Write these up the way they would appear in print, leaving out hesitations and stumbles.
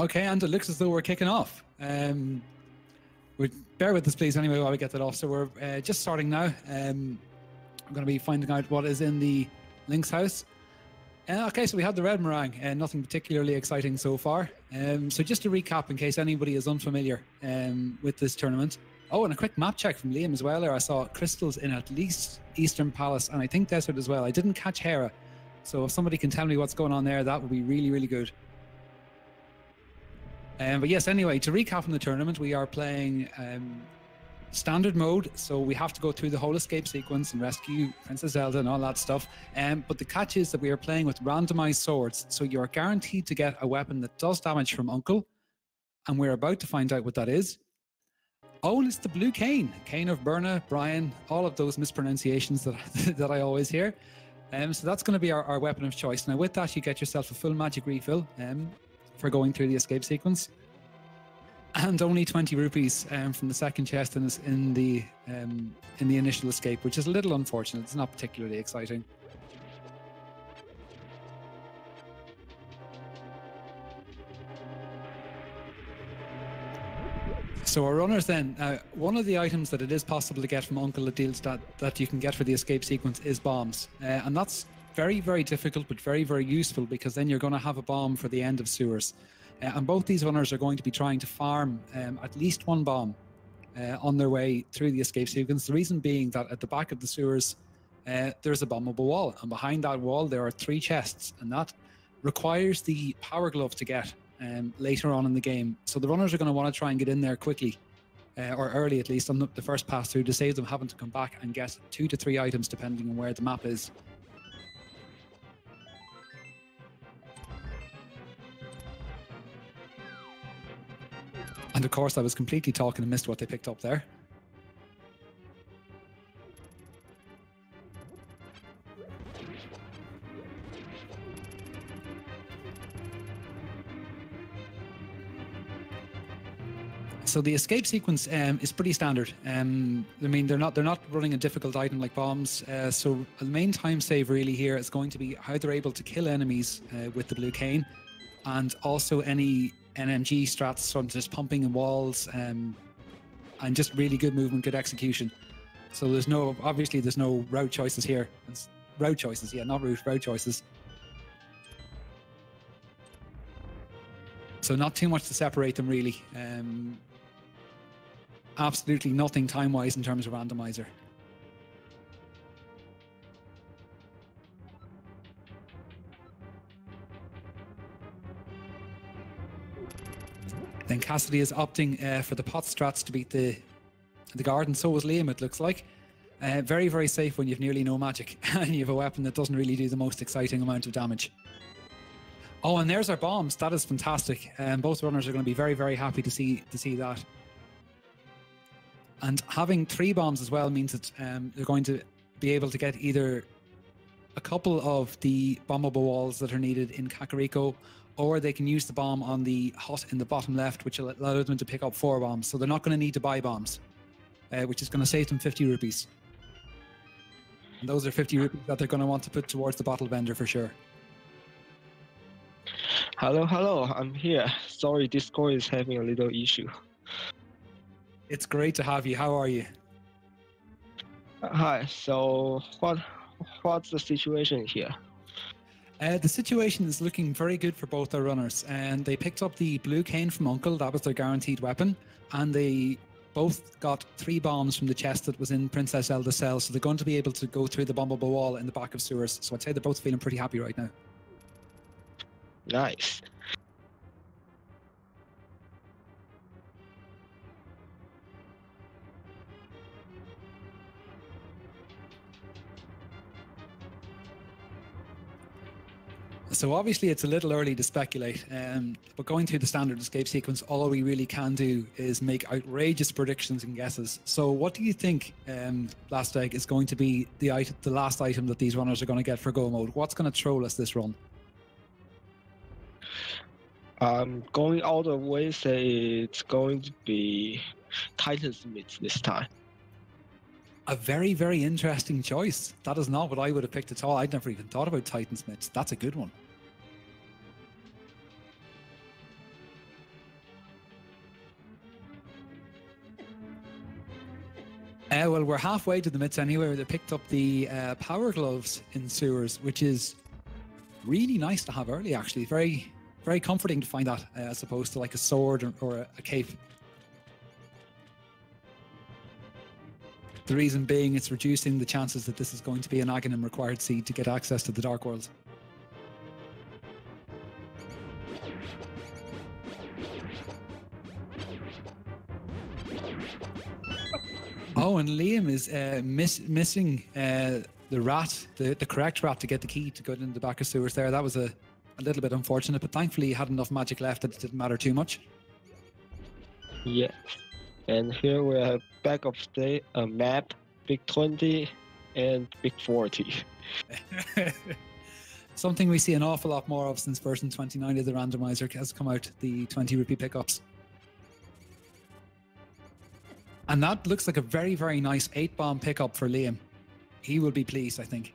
Okay, and it looks as though we're kicking off. Bear with us, please, anyway, while we get that off. So we're just starting now. I'm going to be finding out what is in the Link's house. Okay, so we had the red meringue, nothing particularly exciting so far. So just to recap, in case anybody is unfamiliar with this tournament. Oh, and a quick map check from Liam as well there. I saw crystals in at least Eastern Palace, and I think Desert as well. I didn't catch Hera. So if somebody can tell me what's going on there, that would be really, really good. But yes, anyway, to recap on the tournament, we are playing standard mode, so we have to go through the whole escape sequence and rescue Princess Zelda and all that stuff. But the catch is that we are playing with randomized swords, so you are guaranteed to get a weapon that does damage from Uncle, and we're about to find out what that is. Oh, and it's the blue cane, Cane of Berna, Brian, all of those mispronunciations that I always hear. So that's going to be our weapon of choice. Now with that, you get yourself a full magic refill for going through the escape sequence. And only 20 rupees from the second chest in the initial escape, which is a little unfortunate. It's not particularly exciting. So our runners then, one of the items that it is possible to get from Uncle that deals that you can get for the escape sequence is bombs. And that's very, very difficult, but very, very useful, because then you're going to have a bomb for the end of sewers. And both these runners are going to be trying to farm at least one bomb on their way through the escape sequence. The reason being that at the back of the sewers, there's a bombable wall. And behind that wall, there are 3 chests. And that requires the power glove to get later on in the game. So the runners are going to want to try and get in there quickly, or early at least, on the first pass through, to save them having to come back and get 2 to 3 items depending on where the map is. And of course, I was completely talking and missed what they picked up there. So the escape sequence is pretty standard. I mean, they're not running a difficult item like bombs. So the main time save really here is going to be how they're able to kill enemies with the blue cane, and also any NMG strats from just pumping in walls, and just really good movement, good execution. So obviously there's no route choices here. It's route choices, yeah, not route choices. So not too much to separate them really. Absolutely nothing time-wise in terms of randomizer. Then Cassidy is opting for the pot strats to beat the guard, and so was Liam, it looks like. Very, very safe when you've nearly no magic and you have a weapon that doesn't really do the most exciting amount of damage. Oh, and there's our bombs. That is fantastic. Both runners are going to be very, very happy to see that. And having 3 bombs as well means that they're going to be able to get either a couple of the bombable walls that are needed in Kakariko, or they can use the bomb on the hut in the bottom left, which will allow them to pick up 4 bombs. So they're not going to need to buy bombs, which is going to save them 50 rupees. And those are 50 rupees that they're going to want to put towards the bottle vendor for sure. Hello, I'm here. Sorry, Discord is having a little issue. It's great to have you. How are you? Hi, so what's the situation here? The situation is looking very good for both our runners, and they picked up the blue cane from Uncle. That was their guaranteed weapon, and they both got 3 bombs from the chest that was in Princess Zelda's cell, so they're going to be able to go through the bombable wall in the back of sewers. So I'd say they're both feeling pretty happy right now. Nice. So obviously it's a little early to speculate, but going through the standard escape sequence, all we really can do is make outrageous predictions and guesses. So what do you think, Last Egg, is going to be the last item that these runners are going to get for go mode? What's going to troll us this run? Going all the way, say it's going to be Titansmith this time. A very, very interesting choice. That is not what I would have picked at all. I'd never even thought about Titansmiths. That's a good one. Well, we're halfway to the myths anyway. They picked up the power gloves in sewers, which is really nice to have early, actually. Very, very comforting to find that, as opposed to like a sword or a cape. The reason being, it's reducing the chances that this is going to be an Aghanim required seed to get access to the Dark World. Oh, and Liam is missing the rat, the correct rat to get the key to go into the back of sewers there. That was a little bit unfortunate, but thankfully he had enough magic left that it didn't matter too much. Yeah. And here we have back of state a map, Big 20 and Big 40. Something we see an awful lot more of since version 29 of the randomizer has come out, the 20 rupee pickups. And that looks like a very, very nice 8-bomb pickup for Liam. He will be pleased, I think.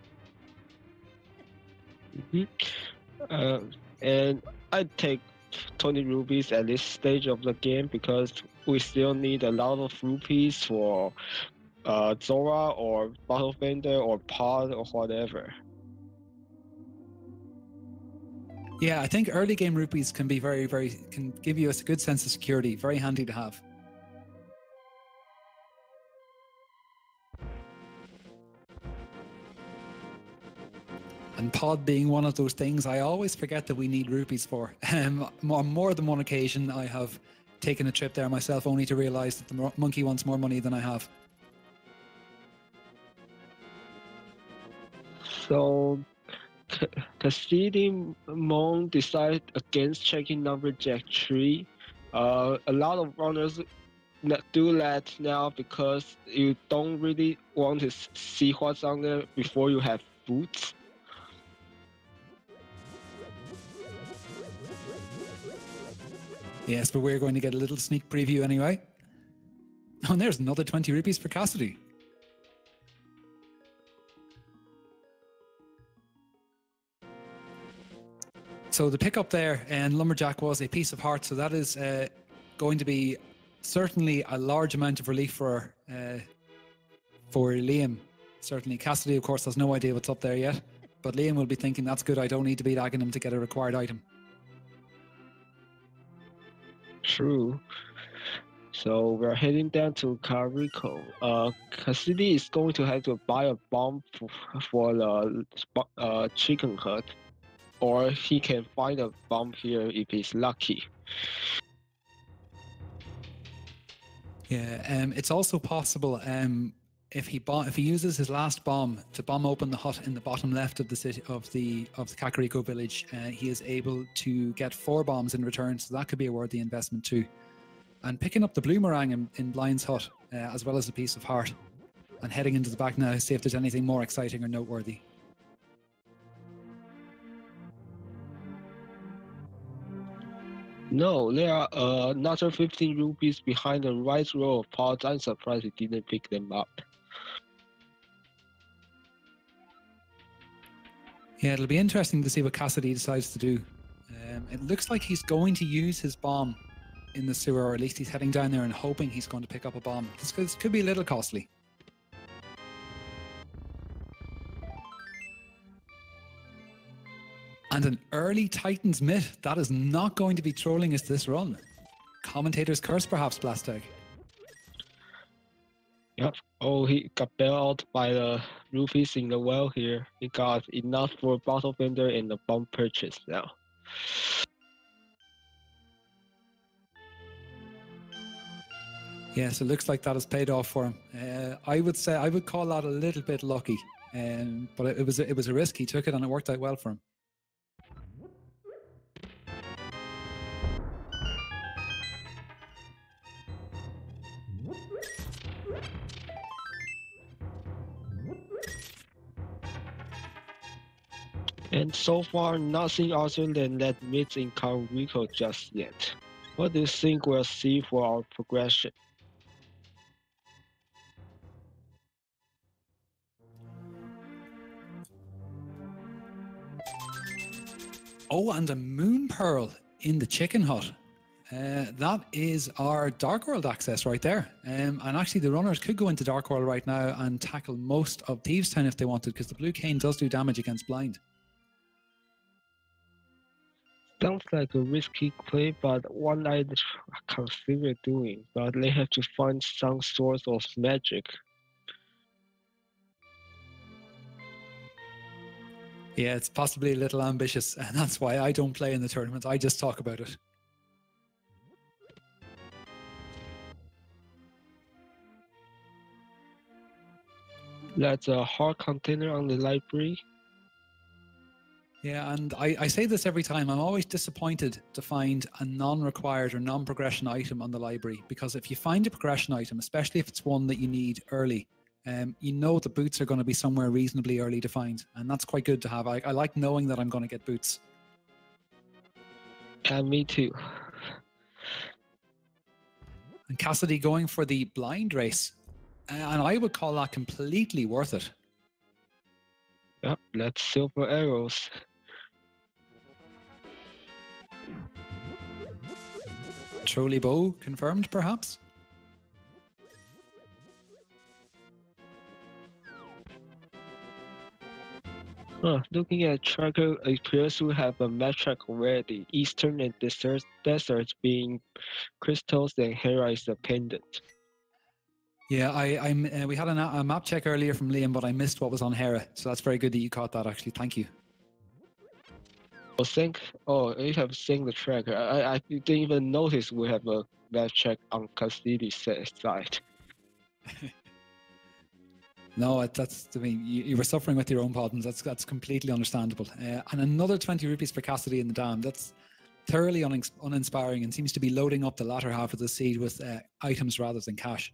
And I'd take 20 rupees at this stage of the game because we still need a lot of rupees for Zora or Battle Bender or Pod or whatever. Yeah, I think early game rupees can be can give you a good sense of security. Very handy to have. And pod being one of those things I always forget that we need rupees for. On more than one occasion, I have taken a trip there myself only to realize that the monkey wants more money than I have. So, Cassidymoen decided against checking Numberjack 3. A lot of runners do that now because you don't really want to see what's on there before you have boots. Yes, but we're going to get a little sneak preview anyway. Oh, and there's another 20 rupees for Cassidy. So the pickup there and Lumberjack was a piece of heart. So that is going to be certainly a large amount of relief for Liam. Certainly. Cassidy, of course, has no idea what's up there yet. But Liam will be thinking, that's good. I don't need to beat Aghanim to get a required item. True. So we're heading down to Kakariko. Cassidy is going to have to buy a bomb for the chicken hut, or he can find a bomb here if he's lucky. Yeah, it's also possible if he uses his last bomb to bomb open the hut in the bottom left of the city of the Kakariko village, he is able to get 4 bombs in return. So that could be a worthy investment too. And picking up the bloomerang in Blind's hut, as well as a piece of heart, and heading into the back now to see if there's anything more exciting or noteworthy. No, there are another 15 rupees behind the right row of pods. I'm surprised he didn't pick them up. Yeah, it'll be interesting to see what Cassidy decides to do. It looks like he's going to use his bomb in the sewer, or at least he's heading down there and hoping he's going to pick up a bomb. This could be a little costly. And an early Titans myth. That is not going to be trolling us this run. Commentator's curse, perhaps, Blastag. Yep. Oh, he got bailed by the rupees in the well here. He got enough for a bottle vendor and a bomb purchase now. Yes, it looks like that has paid off for him. I would call that a little bit lucky, but it was a risk. He took it and it worked out well for him. And so far, nothing other than that myth in Kakariko just yet. What do you think we'll see for our progression? Oh, and a moon pearl in the chicken hut. That is our Dark World access right there. And actually, the runners could go into Dark World right now and tackle most of Thieves Town if they wanted, because the blue cane does do damage against blind. Sounds like a risky play, but one I'd consider doing. But they have to find some source of magic. Yeah, it's possibly a little ambitious, and that's why I don't play in the tournament. I just talk about it. That's a hard container on the library. Yeah, and I say this every time. I'm always disappointed to find a non-required or non-progression item on the library, because if you find a progression item, especially if it's one that you need early, you know the boots are going to be somewhere reasonably early to find, and that's quite good to have. I like knowing that I'm going to get boots. And me too. And Cassidy going for the blind race, and I would call that completely worth it. Yep, that's silver arrows. Trolley bow confirmed, perhaps? Looking at tracker, it appears to have a map track already. Eastern and deserts being crystals, and Hera is the pendant. Yeah, we had a map check earlier from Liam, but I missed what was on Hera, so that's very good that you caught that, actually. Thank you. You have seen the tracker. I didn't even notice we have a map check on Cassidy's side. No, I mean, you were suffering with your own problems. That's completely understandable. And another 20 rupees for Cassidy in the dam. That's thoroughly uninspiring and seems to be loading up the latter half of the seed with items rather than cash.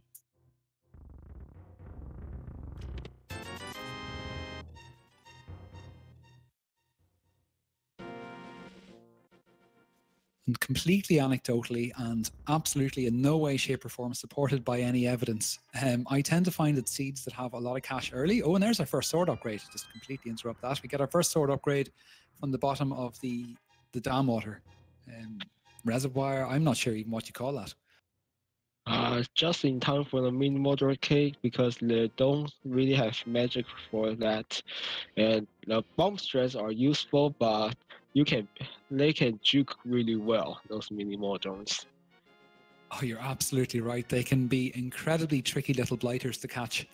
And completely anecdotally and absolutely in no way, shape or form supported by any evidence, I tend to find that seeds that have a lot of cash early. Oh, and there's our first sword upgrade. Just completely interrupt that. We get our first sword upgrade from the bottom of the dam water reservoir. I'm not sure even what you call that. Just in time for the mini moderate cake, because they don't really have magic for that, and the bomb strats are useful, but they can juke really well, those mini modrons. Oh, you're absolutely right. They can be incredibly tricky little blighters to catch.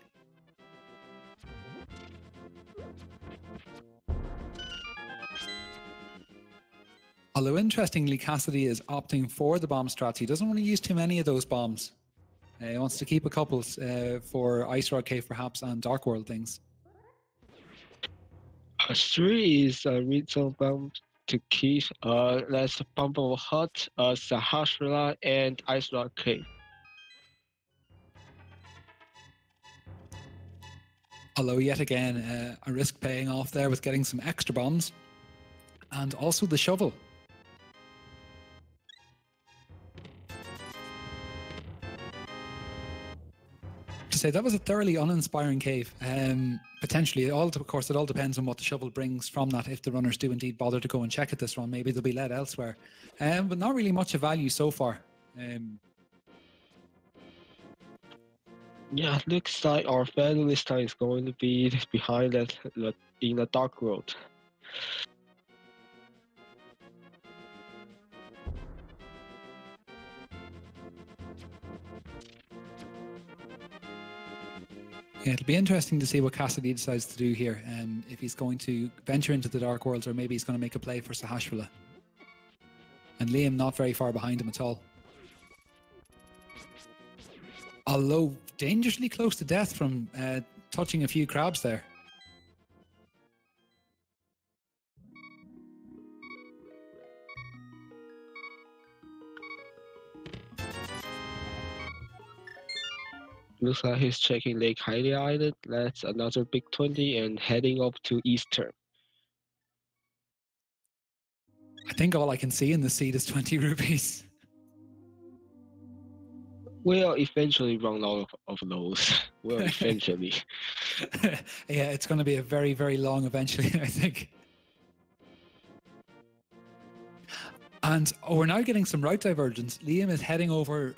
Although interestingly, Cassidy is opting for the bomb strats. He doesn't want to use too many of those bombs. He wants to keep a couple for Ice Rock Cave perhaps and Dark World things. 3 is a reasonable bomb to keep. That's Bumble Hut, Sahasrara, and Ice Rock Cave. Although yet again, a risk paying off there with getting some extra bombs. And also the shovel. To say that was a thoroughly uninspiring cave. Potentially, it all depends on what the shovel brings from that. If the runners do indeed bother to go and check it this run, maybe they'll be led elsewhere. But not really much of value so far. Yeah, looks like our value this time is going to be behind that in the Dark World. Yeah, it'll be interesting to see what Cassidy decides to do here. If he's going to venture into the Dark Worlds, or maybe he's going to make a play for Sahasrara. And Liam not very far behind him at all. Although dangerously close to death from touching a few crabs there. Looks like he's checking Lake Hylia Island. That's another big 20 and heading up to Eastern. I think all I can see in the seed is 20 rupees. We'll eventually run out of those. Well, eventually. Yeah, it's going to be a very, very long eventually, I think. And we're now getting some route divergence. Liam is heading over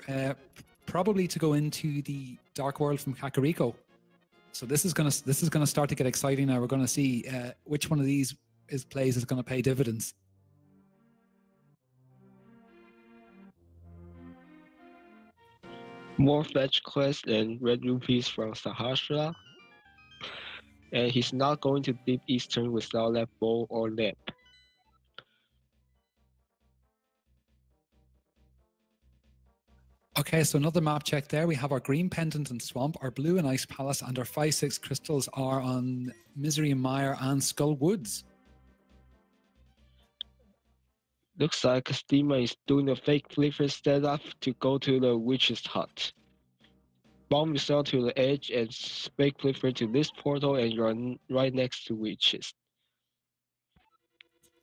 probably to go into the Dark World from Kakariko. So this is gonna start to get exciting now. We're gonna see which one of these plays is gonna pay dividends. More fetch quests and red rupees from Sahasra. And he's not going to Deep Eastern without that bow or lamp. Okay, so another map check there. We have our green pendant and swamp, our blue and ice palace, and our 5-6 crystals are on Misery and Mire and Skull Woods. Looks like Cassidymoen is doing a fake flipper setup to go to the witch's hut. Bomb yourself to the edge and fake flipper to this portal and you're right next to witches.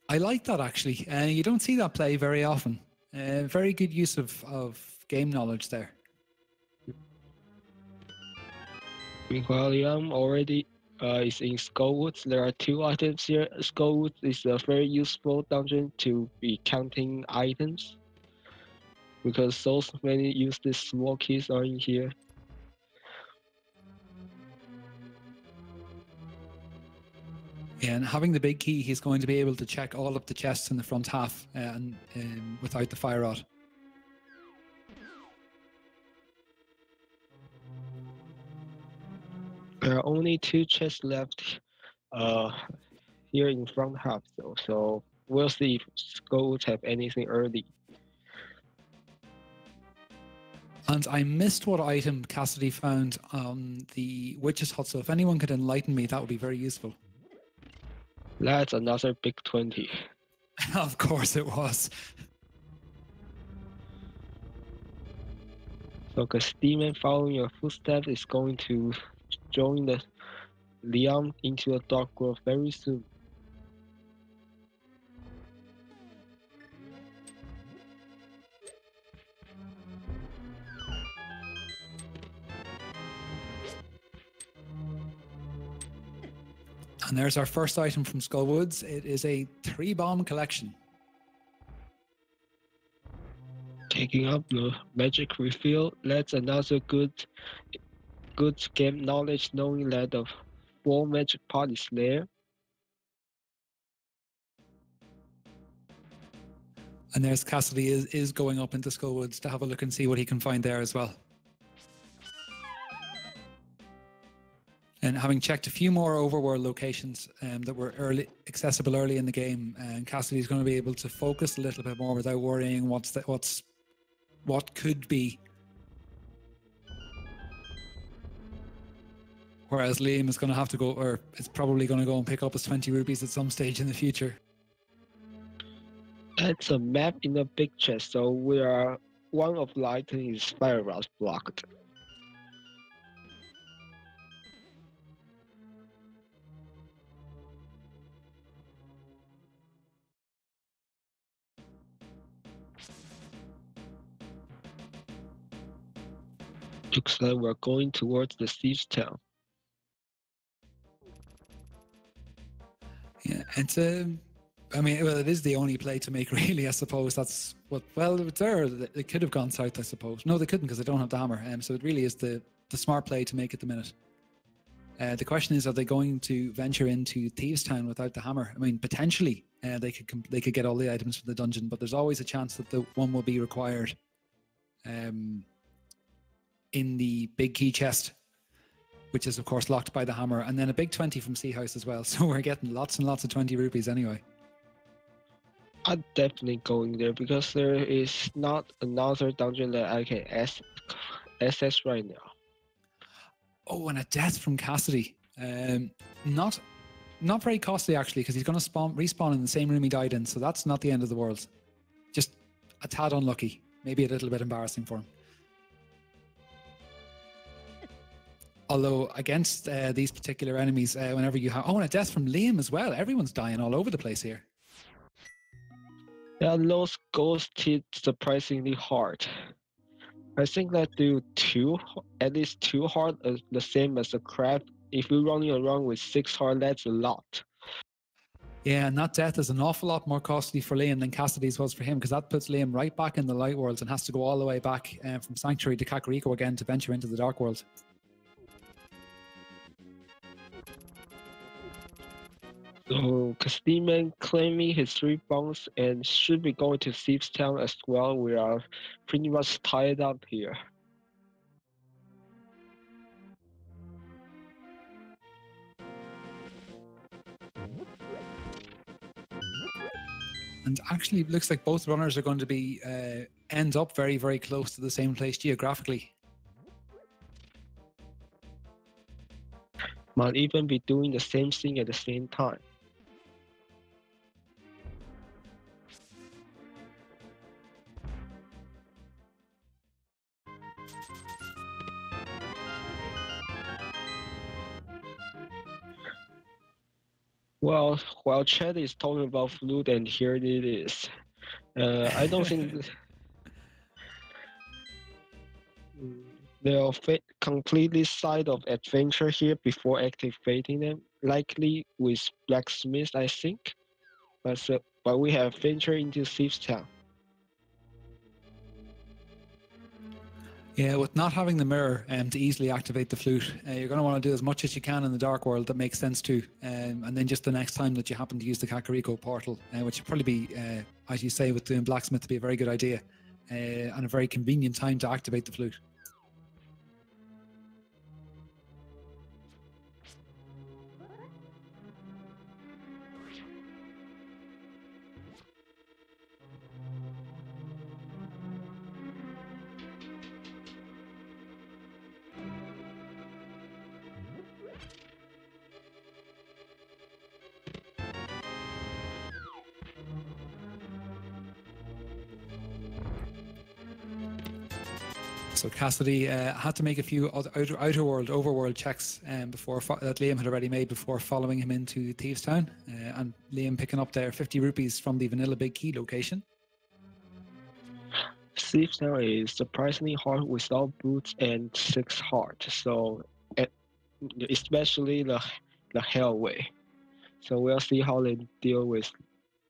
I like that actually. You don't see that play very often. Very good use of game knowledge there. Meanwhile, Liam already is in Skullwoods. There are 2 items here. Skullwoods is a very useful dungeon to be counting items because so many useless small keys are in here. Yeah, and having the big key, he's going to be able to check all of the chests in the front half and without the fire rod. There are only 2 chests left here in front half though, so we'll see if Skullwoods have anything early. And I missed what item Cassidy found on the witch's hut, so if anyone could enlighten me, that would be very useful. That's another big 20. Of course it was. So Cassidymoen following your footsteps is going to join the Liam into the Dark World very soon. And there's our first item from Skullwoods. It is a 3-bomb collection. Taking up the magic refill, that's another good game knowledge knowing that the 4 magic pot is there. And there's Cassidy is going up into Skullwoods to have a look and see what he can find there as well. And having checked a few more overworld locations that were accessible early in the game, and Cassidy's going to be able to focus a little bit more without worrying what could be. Whereas Liam is going to have to go, or it's probably going to go and pick up his 20 rupees at some stage in the future. That's a map in the big chest, so we are one of the items is fire rod blocked. Looks like we're going towards the Thieves Town. Yeah, it's I mean, well, it is the only play to make, really. I suppose that's what. Well, it's there. It could have gone south, I suppose. No, they couldn't because they don't have the hammer. So it really is the smart play to make at the minute. The question is, are they going to venture into Thieves Town without the hammer? I mean, potentially they could get all the items from the dungeon, but there's always a chance that the one will be required in the big key chest, which is of course locked by the hammer, and then a big 20 from Sea House as well. So we're getting lots and lots of 20 rupees anyway. I'm definitely going there because there is not another dungeon that I can access right now. Oh, and a death from Cassidy. Not very costly actually, because he's going to respawn in the same room he died in, so that's not the end of the world. Just a tad unlucky, maybe a little bit embarrassing for him. Although against these particular enemies, whenever you have... Oh, and a death from Liam as well. Everyone's dying all over the place here. Yeah, those ghosts hit surprisingly hard. I think that do at least 2 heart is the same as a crab. If you're running around with 6 heart, that's a lot. Yeah, and that death is an awful lot more costly for Liam than Cassidy's was for him, because that puts Liam right back in the light worlds and has to go all the way back from Sanctuary to Kakariko again to venture into the dark world. So Cassidymoen claiming his 3 bombs and should be going to Thieves Town as well. We are pretty much tied up here. And actually, it looks like both runners are going to be end up very, very close to the same place geographically. Might even be doing the same thing at the same time. Well, while Chad is talking about flute, and here it is. I don't think they'll completely side of adventure here before activating them. Likely with blacksmith, I think. But we have ventured into Thieves Town. Yeah, with not having the mirror to easily activate the flute, you're going to want to do as much as you can in the dark world that makes sense too. And then just the next time that you happen to use the Kakariko portal, which would probably be, as you say, with doing blacksmith, to be a very good idea and a very convenient time to activate the flute. So Cassidy had to make a few outer world, overworld checks before that Liam had already made before following him into Thieves Town, and Liam picking up their 50 rupees from the Vanilla Big Key location. Thieves Town is surprisingly hard without boots and 6 heart, so especially the Hellway. So we'll see how they deal with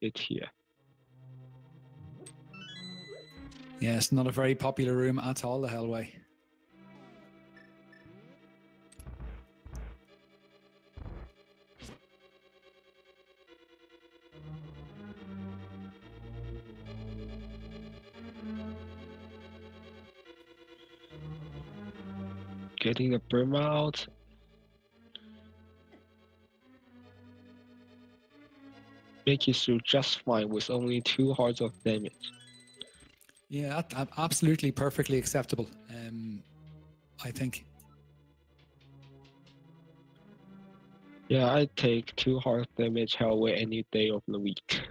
it here. Yeah, it's not a very popular room at all, the Hellway. Getting the Burma out. Make it through just fine with only 2 hearts of damage. Yeah, absolutely perfectly acceptable, I think. Yeah, I take 2 heart damage Hellway any day of the week.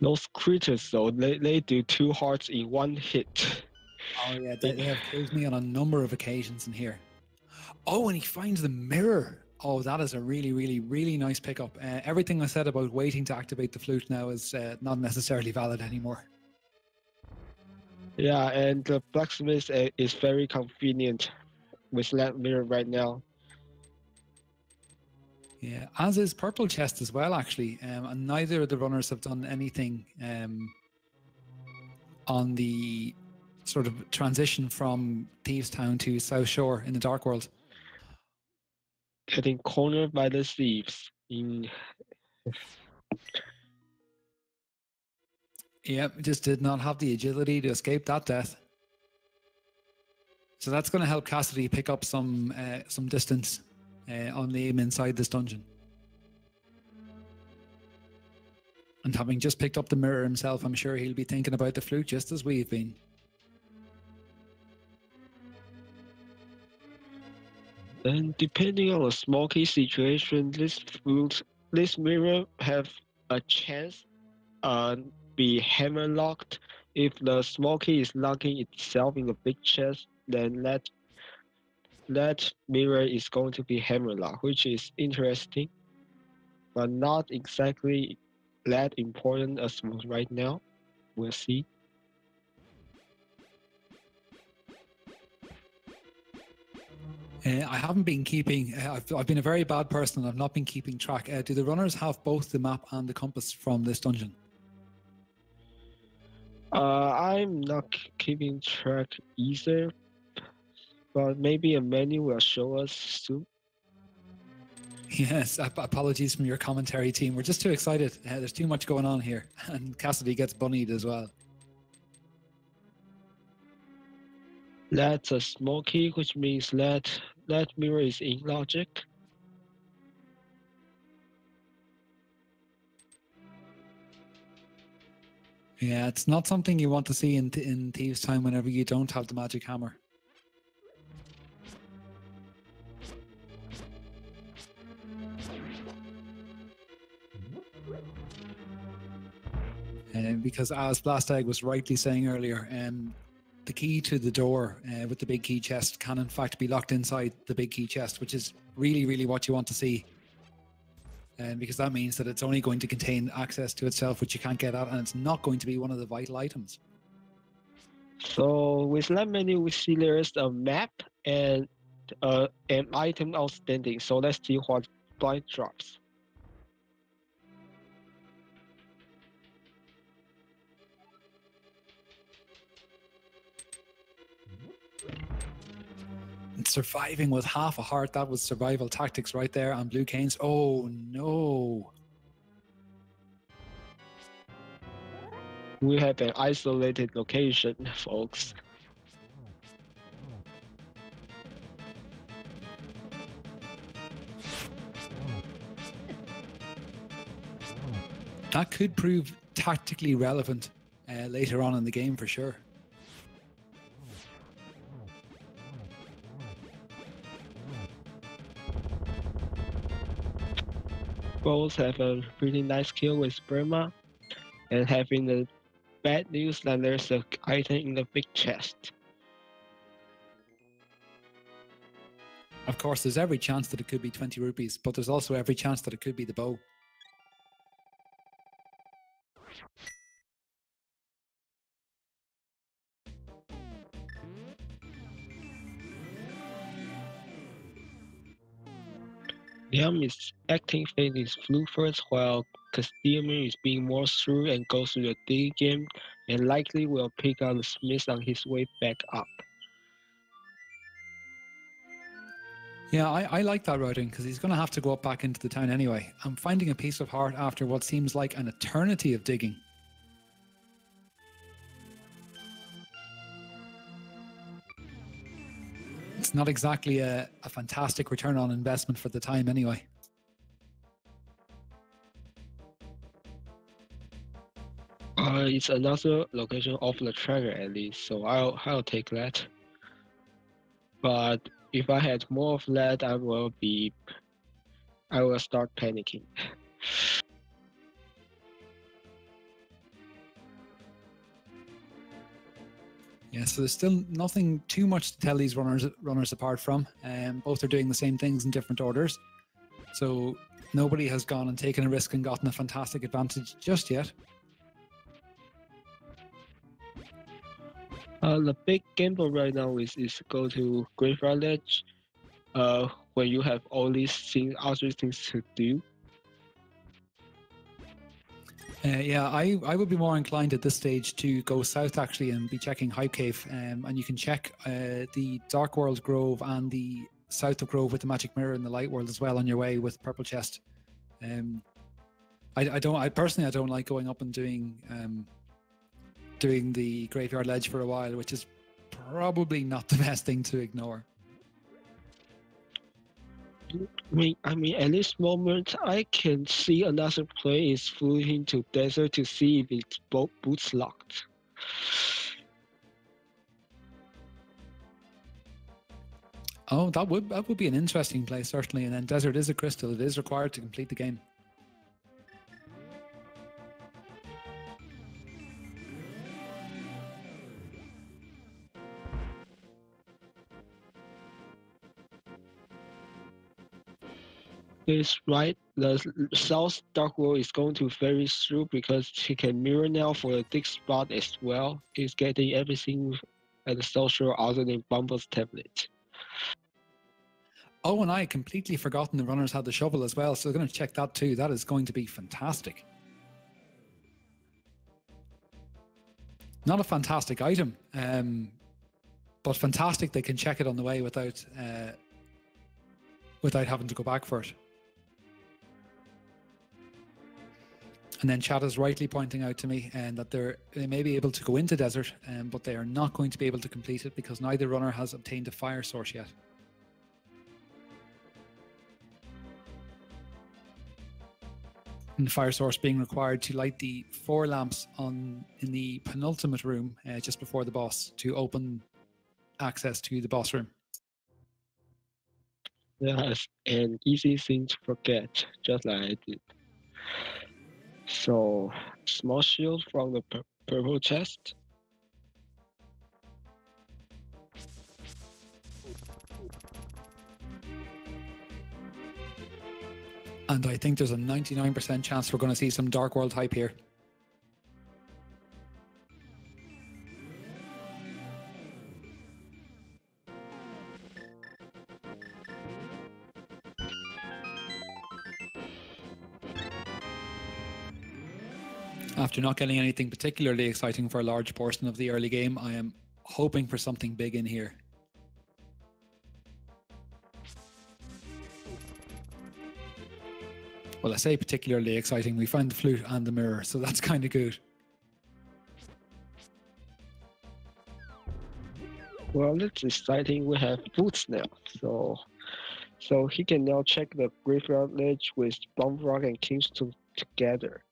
Those critters though, they do 2 hearts in 1 hit. Oh yeah, they have killed me on a number of occasions in here. Oh, and he finds the mirror. Oh, that is a really, really, really nice pickup. Everything I said about waiting to activate the flute now is not necessarily valid anymore. Yeah, and the blacksmith is very convenient with that mirror right now. Yeah, as is Purple Chest as well, actually. And neither of the runners have done anything on the sort of transition from Thieves Town to South Shore in the Dark World. Getting cornered by the thieves in. Yep, just did not have the agility to escape that death. So that's going to help Cassidy pick up some distance on Liam inside this dungeon. And having just picked up the mirror himself, I'm sure he'll be thinking about the flute just as we've been. And depending on the smoky situation, this mirror have a chance be hammer locked. If the smoky is locking itself in the big chest, then that mirror is going to be hammer locked, which is interesting, but not exactly that important as right now. we'll see. I haven't been keeping. I've been a very bad person. I've not been keeping track. Do the runners have both the map and the compass from this dungeon? I'm not keeping track either, but maybe a menu will show us soon. Yes, apologies from your commentary team. We're just too excited. There's too much going on here, and Cassidy gets bunnied as well. That's a small key, which means that mirror is in logic. Yeah, it's not something you want to see in Thieves Town whenever you don't have the magic hammer. Because as Blast Egg was rightly saying earlier, the key to the door with the big key chest can in fact be locked inside the big key chest, which is really, really what you want to see. Because that means that it's only going to contain access to itself, which you can't get at, and it's not going to be one of the vital items. So with that menu, we see there's a map and an item outstanding. So let's see what blind drops. Surviving with half a heart, that was survival tactics right there. And Blue Canes, oh no. We have an isolated location, folks. That could prove tactically relevant later on in the game for sure. Both have a pretty nice kill with Burma, and having the bad news that there's an item in the big chest. Of course, there's every chance that it could be 20 rupees, but there's also every chance that it could be the bow. Liam is acting fate is flew first, while Cassidymoen is being more through and goes through the day game, and likely will pick up the Smith on his way back up. Yeah, I like that routing because he's going to have to go up back into the town anyway. I'm finding a piece of heart after what seems like an eternity of digging. It's not exactly a fantastic return on investment for the time anyway. It's another location off the tracker at least, so I'll take that. But if I had more of that, I will start panicking. Yeah, so there's still nothing too much to tell these runners apart from. Both are doing the same things in different orders. So nobody has gone and taken a risk and gotten a fantastic advantage just yet. The big gamble right now is go to Graveyard Ledge when you have all these other things to do. Yeah, I would be more inclined at this stage to go south actually and be checking Hype Cave. And you can check the Dark World Grove and the south of Grove with the Magic Mirror in the Light World as well on your way with Purple Chest. I personally don't like going up and doing the Graveyard Ledge for a while, which is probably not the best thing to ignore. I mean, at this moment, I can see another player is fleeing to desert to see if it's boots locked. Oh, that would be an interesting place certainly. And then desert is a crystal; it is required to complete the game. It's right the South Dark World is going to very through because he can mirror now for the dig spot as well. He's getting everything at the social other than Bumble's tablet. Oh, and I had completely forgotten the runners had the shovel as well, so I'm going to check that too. That is going to be fantastic. Not a fantastic item, but fantastic they can check it on the way without having to go back for it. And then chat is rightly pointing out to me that they may be able to go into desert, but they are not going to be able to complete it because neither runner has obtained a fire source yet. And the fire source being required to light the 4 lamps in the penultimate room just before the boss to open access to the boss room. That's an easy thing to forget, just like I did. So, small shield from the purple chest. And I think there's a 99% chance we're going to see some Dark World hype here. After not getting anything particularly exciting for a large portion of the early game, I am hoping for something big in here. Well, I say particularly exciting. We found the flute and the mirror, so that's kind of good. Well, that's exciting. We have boots now, so he can now check the graveyard ledge with Bomb Rock and Kingston together,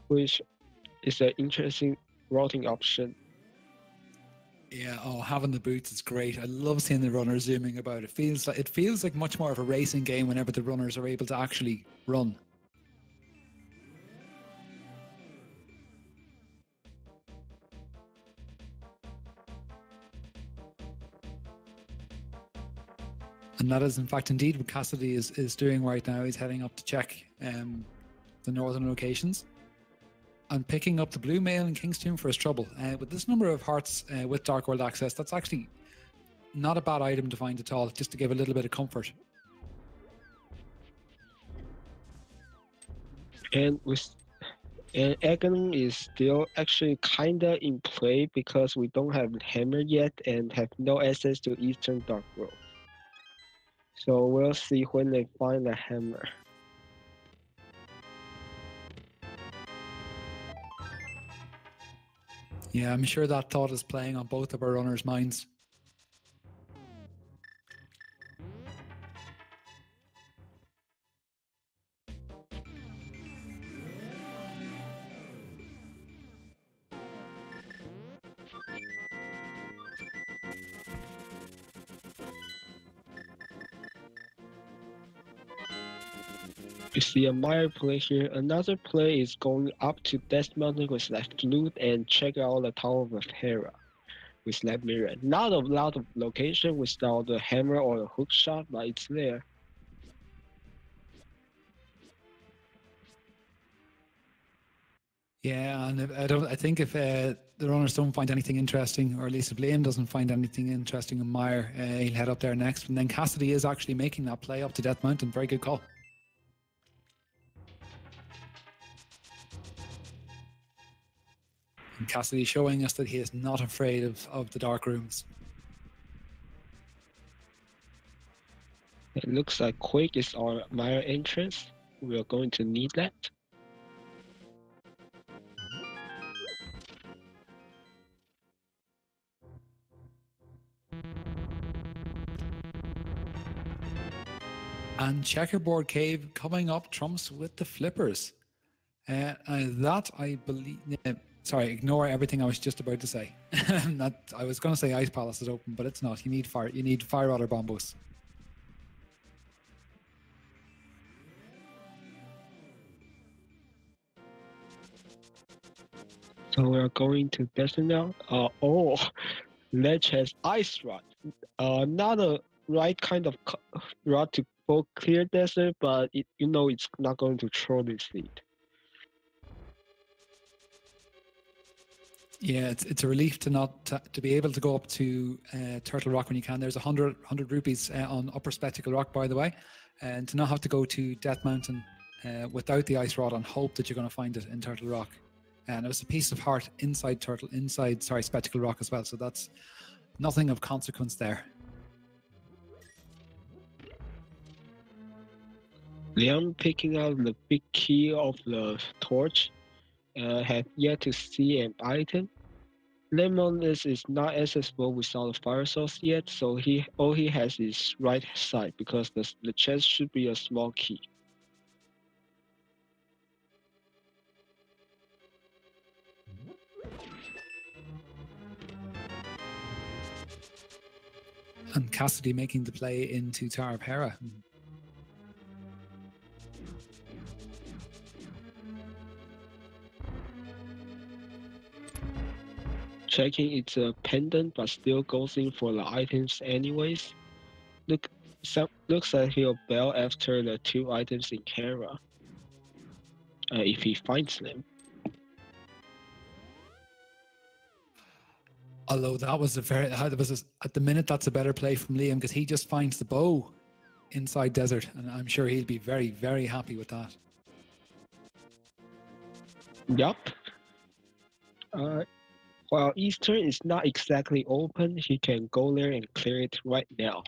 which is an interesting routing option. Yeah, having the boots is great. I love seeing the runners zooming about. It feels like much more of a racing game whenever the runners are able to actually run. And that is, in fact, indeed what Cassidy is doing right now. He's heading up to check the northern locations and picking up the blue mail in Kingstown for his trouble. With this number of hearts with Dark World access, that's actually not a bad item to find at all, just to give a little bit of comfort. And Ganon is still actually kinda in play because we don't have hammer yet and have no access to Eastern Dark World. So we'll see when they find the hammer. Yeah, I'm sure that thought is playing on both of our runners' minds. You see a Meyer play here. Another play is going up to Death Mountain with that flute and check out the Tower of Hera with that mirror. Not a lot of location without the hammer or the hook shot, but it's there. Yeah, and I think if the runners don't find anything interesting, or at least if Liam doesn't find anything interesting in Meyer, he'll head up there next. And then Cassidy is actually making that play up to Death Mountain. Very good call. And Cassidy showing us that he is not afraid of the dark rooms. It looks like Quake is our Meyer entrance. We are going to need that. And Checkerboard Cave coming up trumps with the flippers. That I believe. Sorry, ignore everything I was just about to say. I was going to say Ice Palace is open, but it's not. You need fire. You need Fire Otter Bombos. So we are going to Destiny now. Ledge has Ice Rod. Not a right kind of rod to for clear desert, but you know it's not going to throw this lead. Yeah, it's a relief to not to be able to go up to Turtle Rock when you can. There's 100 rupees on Upper Spectacle Rock, by the way, and to not have to go to Death Mountain without the ice rod and hope that you're going to find it in Turtle Rock. And it was a piece of heart inside Spectacle Rock as well. So that's nothing of consequence there. Liam picking up the big key of the torch. Have yet to see an item. Lemon is not accessible without a fire source yet, so all he has is right side because the chest should be a small key. And Cassidy making the play into Tower of Hera. Checking it's a pendant, but still goes in for the items anyways. Looks like he'll bail after the 2 items in Hera. If he finds them. Although that was at the minute that's a better play from Liam because he just finds the bow inside desert, and I'm sure he'll be very, very happy with that. Yup. While Eastern is not exactly open, he can go there and clear it right now.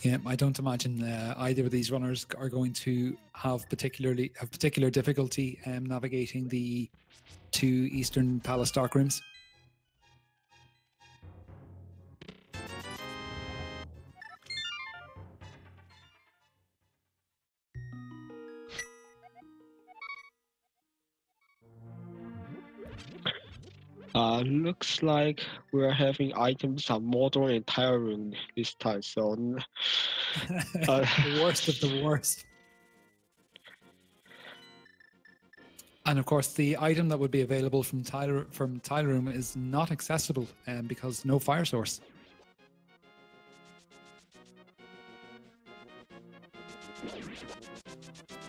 Yeah, I don't imagine either of these runners are going to have particular difficulty navigating the 2 Eastern Palace dark rooms. Looks like we're having items on modern and tile room this time, so the worst of the worst. And of course, the item that would be available from tile room is not accessible because no fire source.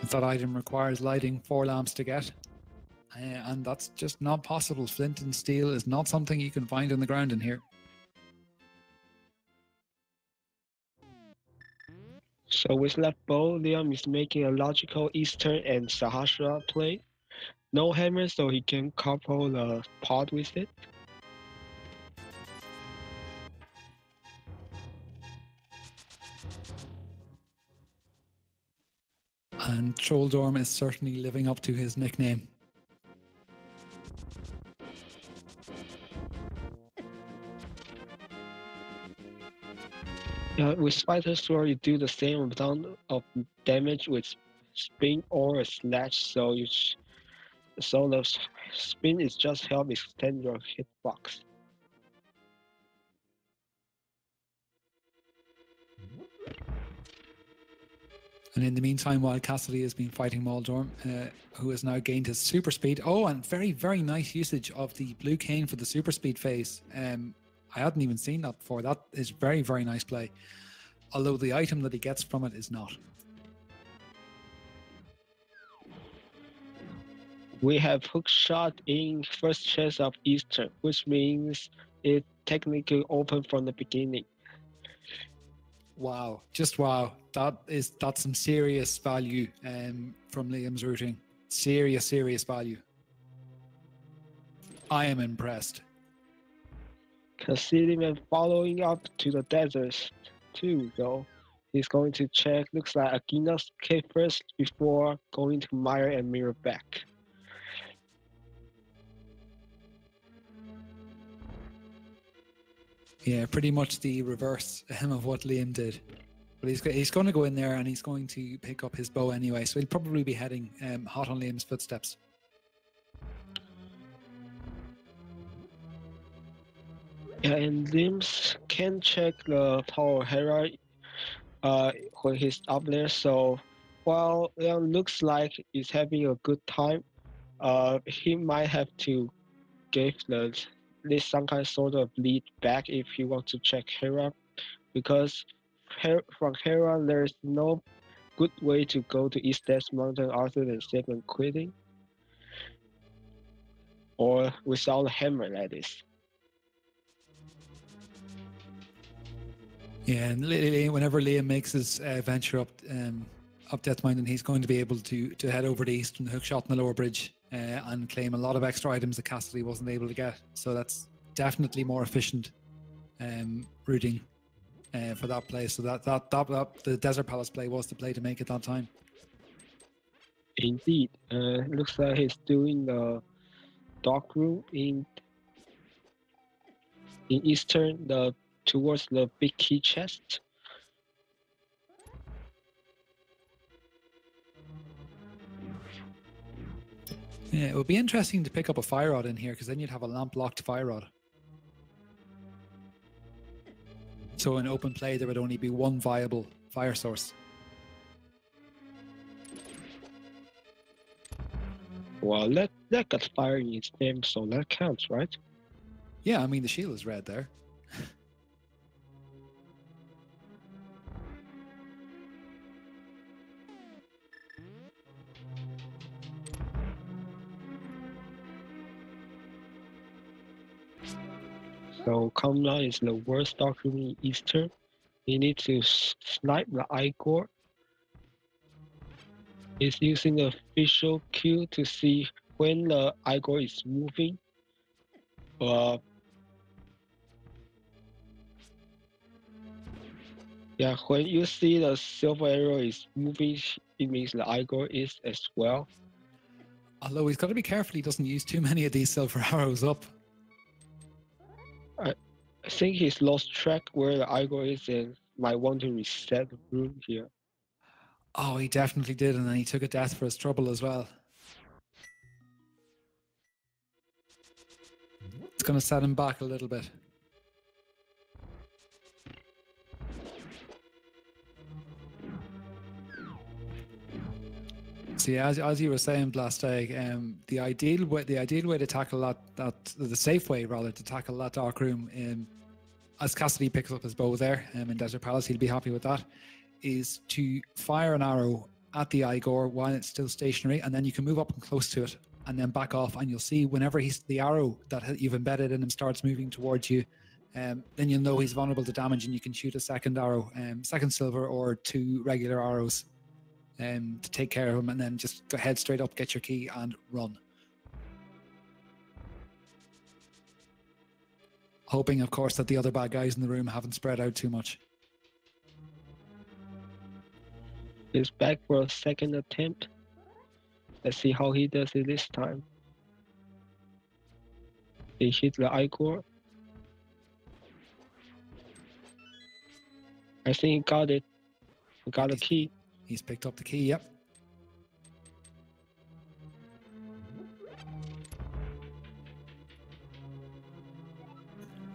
If that item requires lighting 4 lamps to get, and that's just not possible. Flint and steel is not something you can find on the ground in here. So with left bow, Liam is making a logical Eastern and Sahasra play. No hammer, so he can couple the pot with it. And Trolldorm is certainly living up to his nickname. With Spider Sword, you do the same amount of damage with spin or a slash, so the spin is just help extend your hitbox. And in the meantime, while Cassidy has been fighting Maldorm, who has now gained his super speed. Oh, and very, very nice usage of the blue cane for the super speed phase. I hadn't even seen that before. That is very, very nice play. Although the item that he gets from it is not. We have hook shot in first chest of Eastern, which means it technically open from the beginning. Wow, just wow. That's some serious value from Liam's routing. Serious value. I am impressed. Cassidymoen following up to the desert too, though. He's going to check, looks like Agina's cave first before going to Mire and Mirror back. Yeah, pretty much the reverse of what Liam did. But he's going to go in there and he's going to pick up his bow anyway, so he'll probably be heading hot on Liam's footsteps. Yeah, and Limbs can check the Tower Hera when he's up there, so while Liam looks like he's having a good time, he might have to give this some kind of sort of lead back if he wants to check Hera, because from here on, there's no good way to go to East Death Mountain other than saving quitting. Or without a hammer, that is. Yeah, and whenever Liam makes his venture up Death Mountain, he's going to be able to head over to east from the hookshot in the lower bridge and claim a lot of extra items that Cassidy wasn't able to get. So that's definitely more efficient routing for that play. So that the Desert Palace play was the play to make at that time. Indeed, looks like he's doing the dark room in eastern, towards the big key chest. Yeah, it would be interesting to pick up a fire rod in here because then you'd have a lamp-locked fire rod. So in open play, there would only be one viable fire source. Well, that got fire in its name, so that counts, right? Yeah, I mean, the shield is red there. So Kamla is the worst dark room in eastern. You need to snipe the Igor. He's using a visual cue to see when the Igor is moving. Yeah, when you see the silver arrow is moving, it means the Igor is as well. Although he's got to be careful he doesn't use too many of these silver arrows up. I think he's lost track where the Igor is and might want to reset the room here. Oh, he definitely did, and then he took a death for his trouble as well. It's going to set him back a little bit. See, as you were saying, Blastegg, the ideal way to tackle the safe way rather to tackle that dark room, as Cassidy picks up his bow there in Desert Palace, he'll be happy with that, is to fire an arrow at the Igor while it's still stationary, and then you can move up and close to it and then back off, and you'll see whenever the arrow that you've embedded in him starts moving towards you, then you'll know he's vulnerable to damage, and you can shoot a second arrow, second silver or 2 regular arrows to take care of him, and then just go head straight up, get your key and run. Hoping, of course, that the other bad guys in the room haven't spread out too much. He's back for a second attempt. Let's see how he does it this time. He hit the Igor. I think he got it. He got the key. He's picked up the key, yep.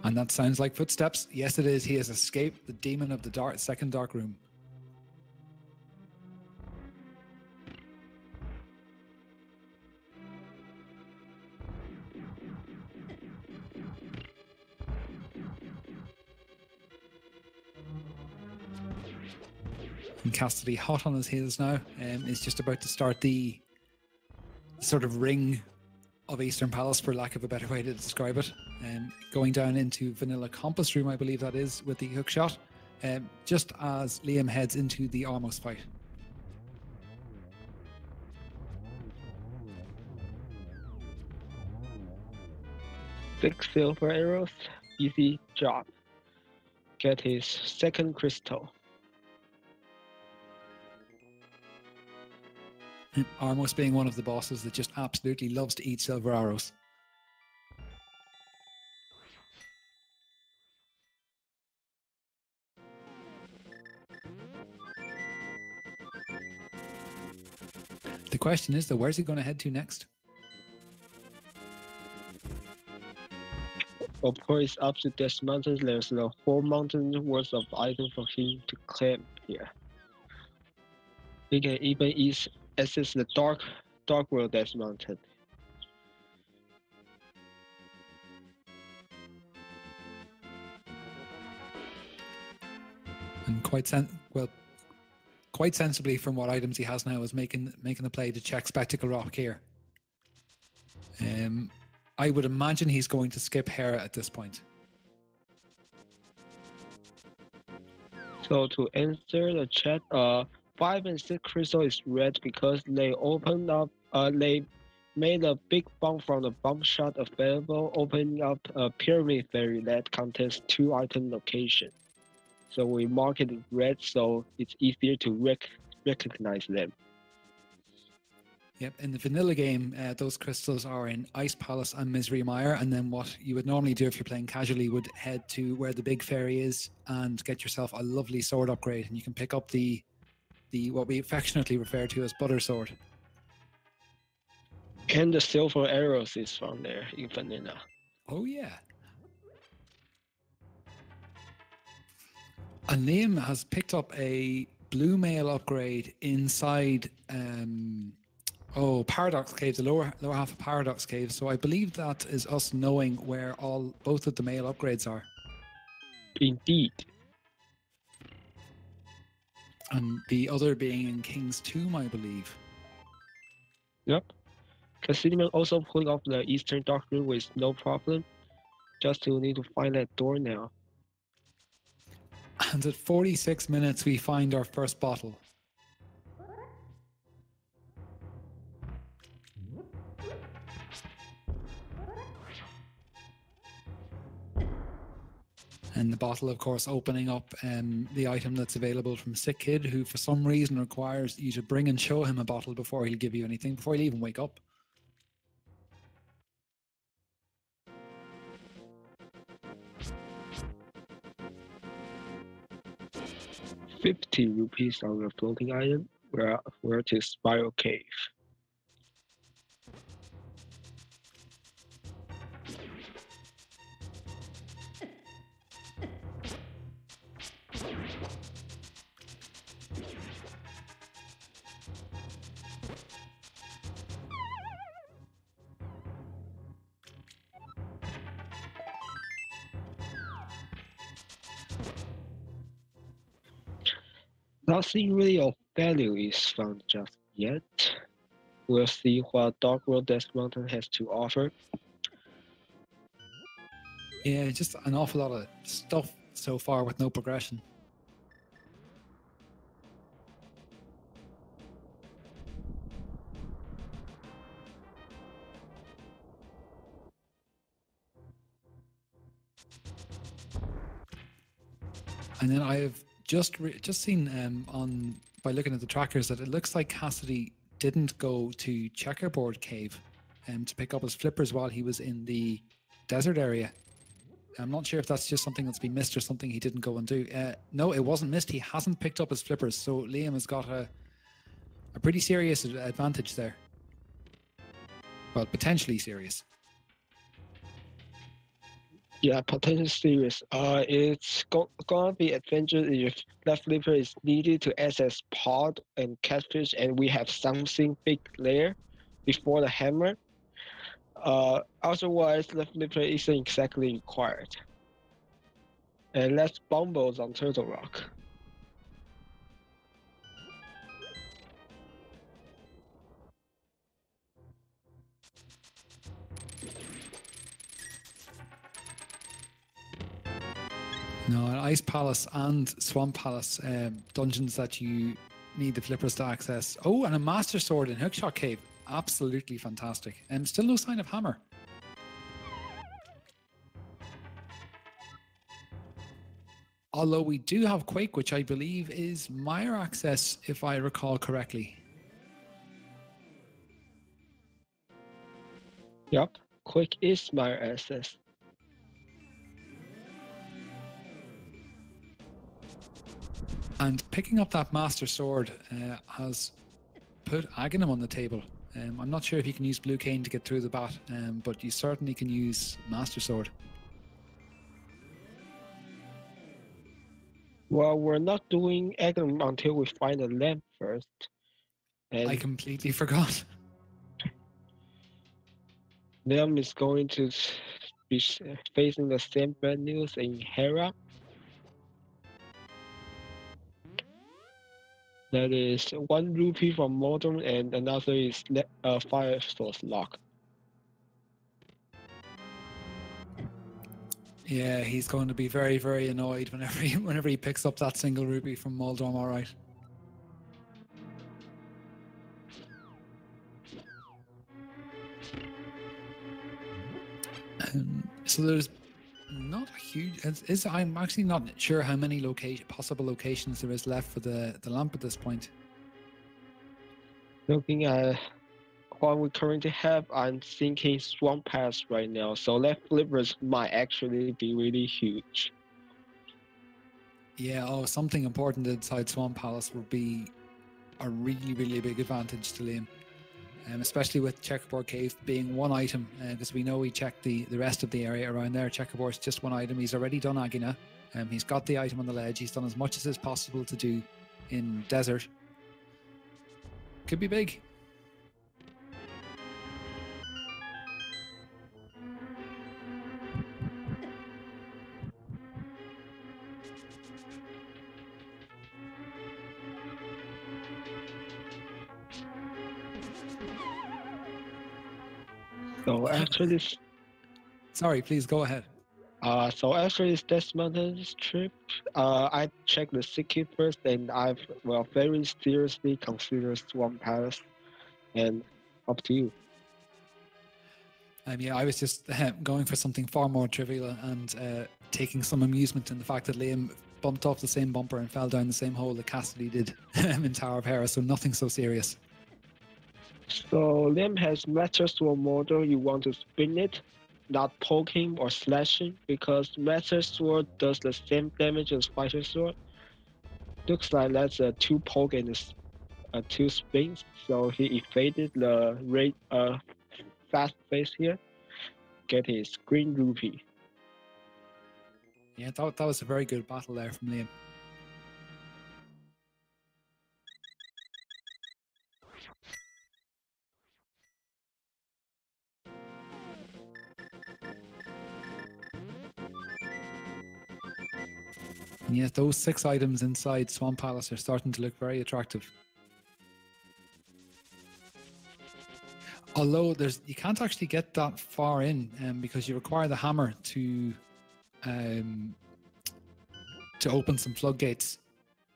And that sounds like footsteps. Yes, it is. He has escaped the demon of the second dark room. And Cassidy, hot on his heels now, is just about to start the sort of ring of Eastern Palace, for lack of a better way to describe it. Going down into Vanilla Compass Room, I believe that is, with the hookshot, just as Liam heads into the Armos fight. Six silver arrows, easy job. Get his second crystal. Armos being one of the bosses that just absolutely loves to eat silver arrows. The question is, though, where's he going to head to next? Of course, up to Death Mountain, there's a whole mountain worth of items for him to claim here. He can even access the dark world Death Mountain. And quite sensibly from what items he has now is making the play to check Spectacle Rock here. I would imagine he's going to skip Hera at this point. So to answer the chat, 5 and 6 crystal is red because they opened up. They made a big bump from the bump shot available, opening up a pyramid fairy that contains 2 item locations. So we mark it red so it's easier to recognize them. Yep, in the vanilla game, those crystals are in Ice Palace and Misery Mire, and then what you would normally do if you're playing casually would head to where the big fairy is and get yourself a lovely sword upgrade, and you can pick up the what we affectionately refer to as butter sword. And the silver arrows is from there in vanilla. Oh yeah. And Liam has picked up a blue mail upgrade inside Paradox Cave, the lower half of Paradox Cave. So I believe that is us knowing where both of the mail upgrades are. Indeed. And the other being in King's Tomb, I believe. Yep. Cassidymoen also pulling off the Eastern Dark Room with no problem. Just to need to find that door now. And at 46 minutes, we find our first bottle. And the bottle, of course, opening up the item that's available from Sick Kid, who for some reason requires you to bring and show him a bottle before he'll give you anything, before he'll even wake up. 50 rupees on the floating item. Where to Spiral Cave. Nothing really of value is found just yet. We'll see what Dark World Death Mountain has to offer. Yeah, just an awful lot of stuff so far with no progression. And then I have just seen by looking at the trackers that it looks like Cassidy didn't go to Checkerboard Cave to pick up his flippers while he was in the desert area. I'm not sure if that's just something that's been missed or something he didn't go and do. No, it wasn't missed. He hasn't picked up his flippers, so Liam has got a pretty serious advantage there. Well, potentially serious. Yeah, potentially serious. It's gonna be adventure if left flipper is needed to access pod and catfish, and we have something big there before the hammer. Otherwise, left flipper isn't exactly required. And less bumbles on Turtle Rock. No, an Ice Palace and Swamp Palace dungeons that you need the flippers to access. Oh, and a Master Sword in Hookshot Cave. Absolutely fantastic. And still no sign of hammer. Although we do have Quake, which I believe is Mire access, if I recall correctly. Yep, Quick is my access. And picking up that Master Sword has put Aghanim on the table. I'm not sure if you can use Blue Cane to get through the bat, but you certainly can use Master Sword. Well, we're not doing Aghanim until we find the lamp first. And I completely forgot. Liam is going to be facing the same bad news in Hera. That is 1 rupee from modern and another is fire source lock. Yeah, he's going to be very, very annoyed whenever he picks up that single rupee from Moldom, all right. So there's not a huge. I'm actually not sure how many possible locations there is left for the lamp at this point. Looking at what we currently have, I'm thinking Swamp Pass right now. So left flippers might actually be really huge. Yeah, something important inside Swamp Palace would be a really, really big advantage to Liam. Especially with Checkerboard Cave being one item, because we know we checked the rest of the area around there. Checkerboard's just one item. He's already done Agina. He's got the item on the ledge. He's done as much as is possible to do in Desert. Could be big. So after this, sorry, please go ahead. So after this Death Mountain trip, I checked the city first, and I've very seriously considered Swamp Palace, and up to you. Yeah, I was just going for something far more trivial and taking some amusement in the fact that Liam bumped off the same bumper and fell down the same hole that Cassidy did in Tower of Hera, so nothing so serious. So Liam has Metal Sword model. You want to spin it, not poking or slashing, because Metal Sword does the same damage as Fighter Sword. Looks like that's a 2 poke and 2 spins. So he evaded the fast face here. Get his green rupee. Yeah, that was a very good battle there from Liam. And yes, those 6 items inside Swamp Palace are starting to look very attractive. Although you can't actually get that far in because you require the hammer to open some floodgates.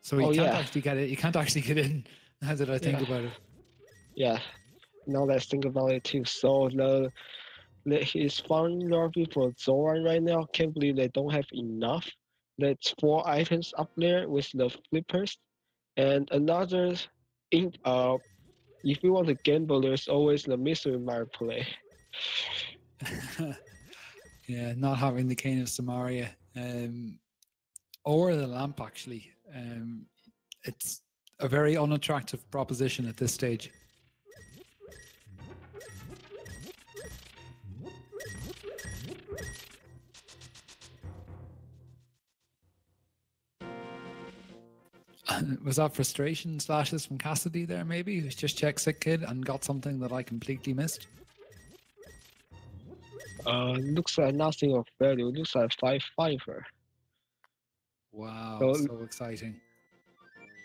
So you can't actually get it. You can't actually get in. How did I think about it? Yeah, now let's think about it too. So his farming lobby for Zoran right now. Can't believe they don't have enough. That's 4 items up there with the flippers, and another. If you want to gamble, there's always the mystery mire play. Yeah, not having the Cane of Samaria or the lamp actually. It's a very unattractive proposition at this stage. Was that frustration slashes from Cassidy there, maybe? Who's just checked Sick Kid and got something that I completely missed? Looks like nothing of value. Looks like 5/5er. Wow, so exciting.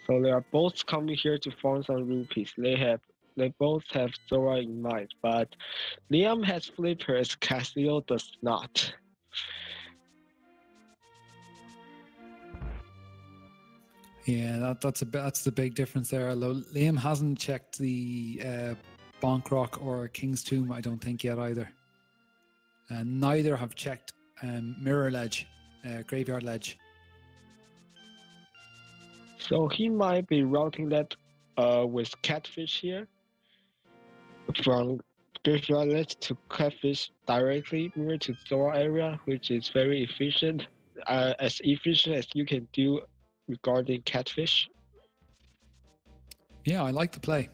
So they are both coming here to farm some rupees. They both have Zora in mind, but Liam has flippers, Cassio does not. Yeah, that's the big difference there. Although Liam hasn't checked the Bonk Rock or King's Tomb, I don't think yet either. And neither have checked Mirror Ledge, Graveyard Ledge. So he might be routing that with Catfish here from Graveyard Ledge to Catfish directly near to Zora area, which is very efficient, as efficient as you can do regarding Catfish. Yeah, I like the play.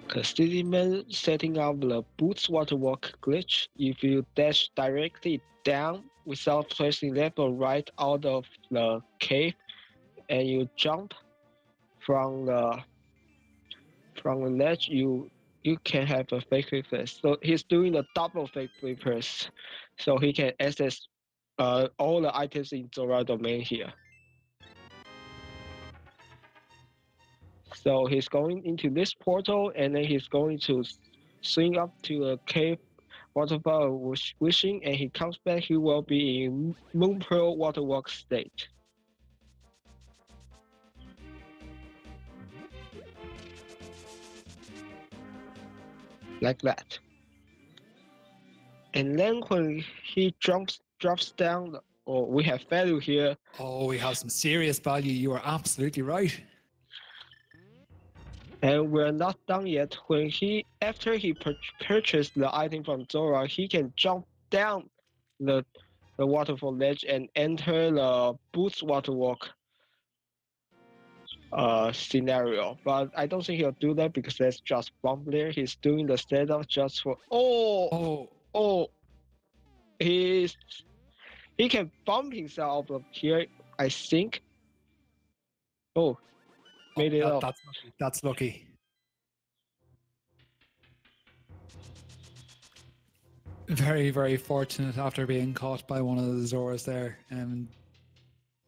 Cassidymoen setting up the Boots Waterwalk glitch. If you dash directly down without pressing left or right out of the cave, and you jump from the ledge, you can have a fake flippers. So he's doing the double fake flippers, so he can access all the items in Zora domain here. So he's going into this portal, and then he's going to swing up to a cave waterfall wishing, and he comes back, he will be in Moon Pearl Waterwalk state. Like that. And then when he drops down, we have value here. Oh, we have some serious value. You are absolutely right. And we're not done yet. When after he purchased the item from Zora, he can jump down the waterfall ledge and enter the Boots Waterwalk scenario. But I don't think he'll do that because there's just bomb there. He's doing the setup just for he can bump himself up here, I think. Made it up. That's lucky. Very, very fortunate after being caught by one of the Zoras there,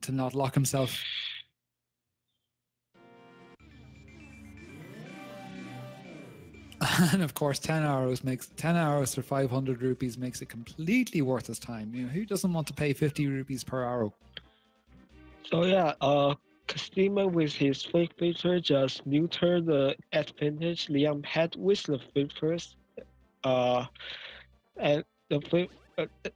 to not lock himself. And of course, 10 arrows for 500 rupees makes it completely worth his time. You know, who doesn't want to pay 50 rupees per arrow? So yeah, Cassidymoen with his fake filter just neutered the advantage Liam had with the filters. And the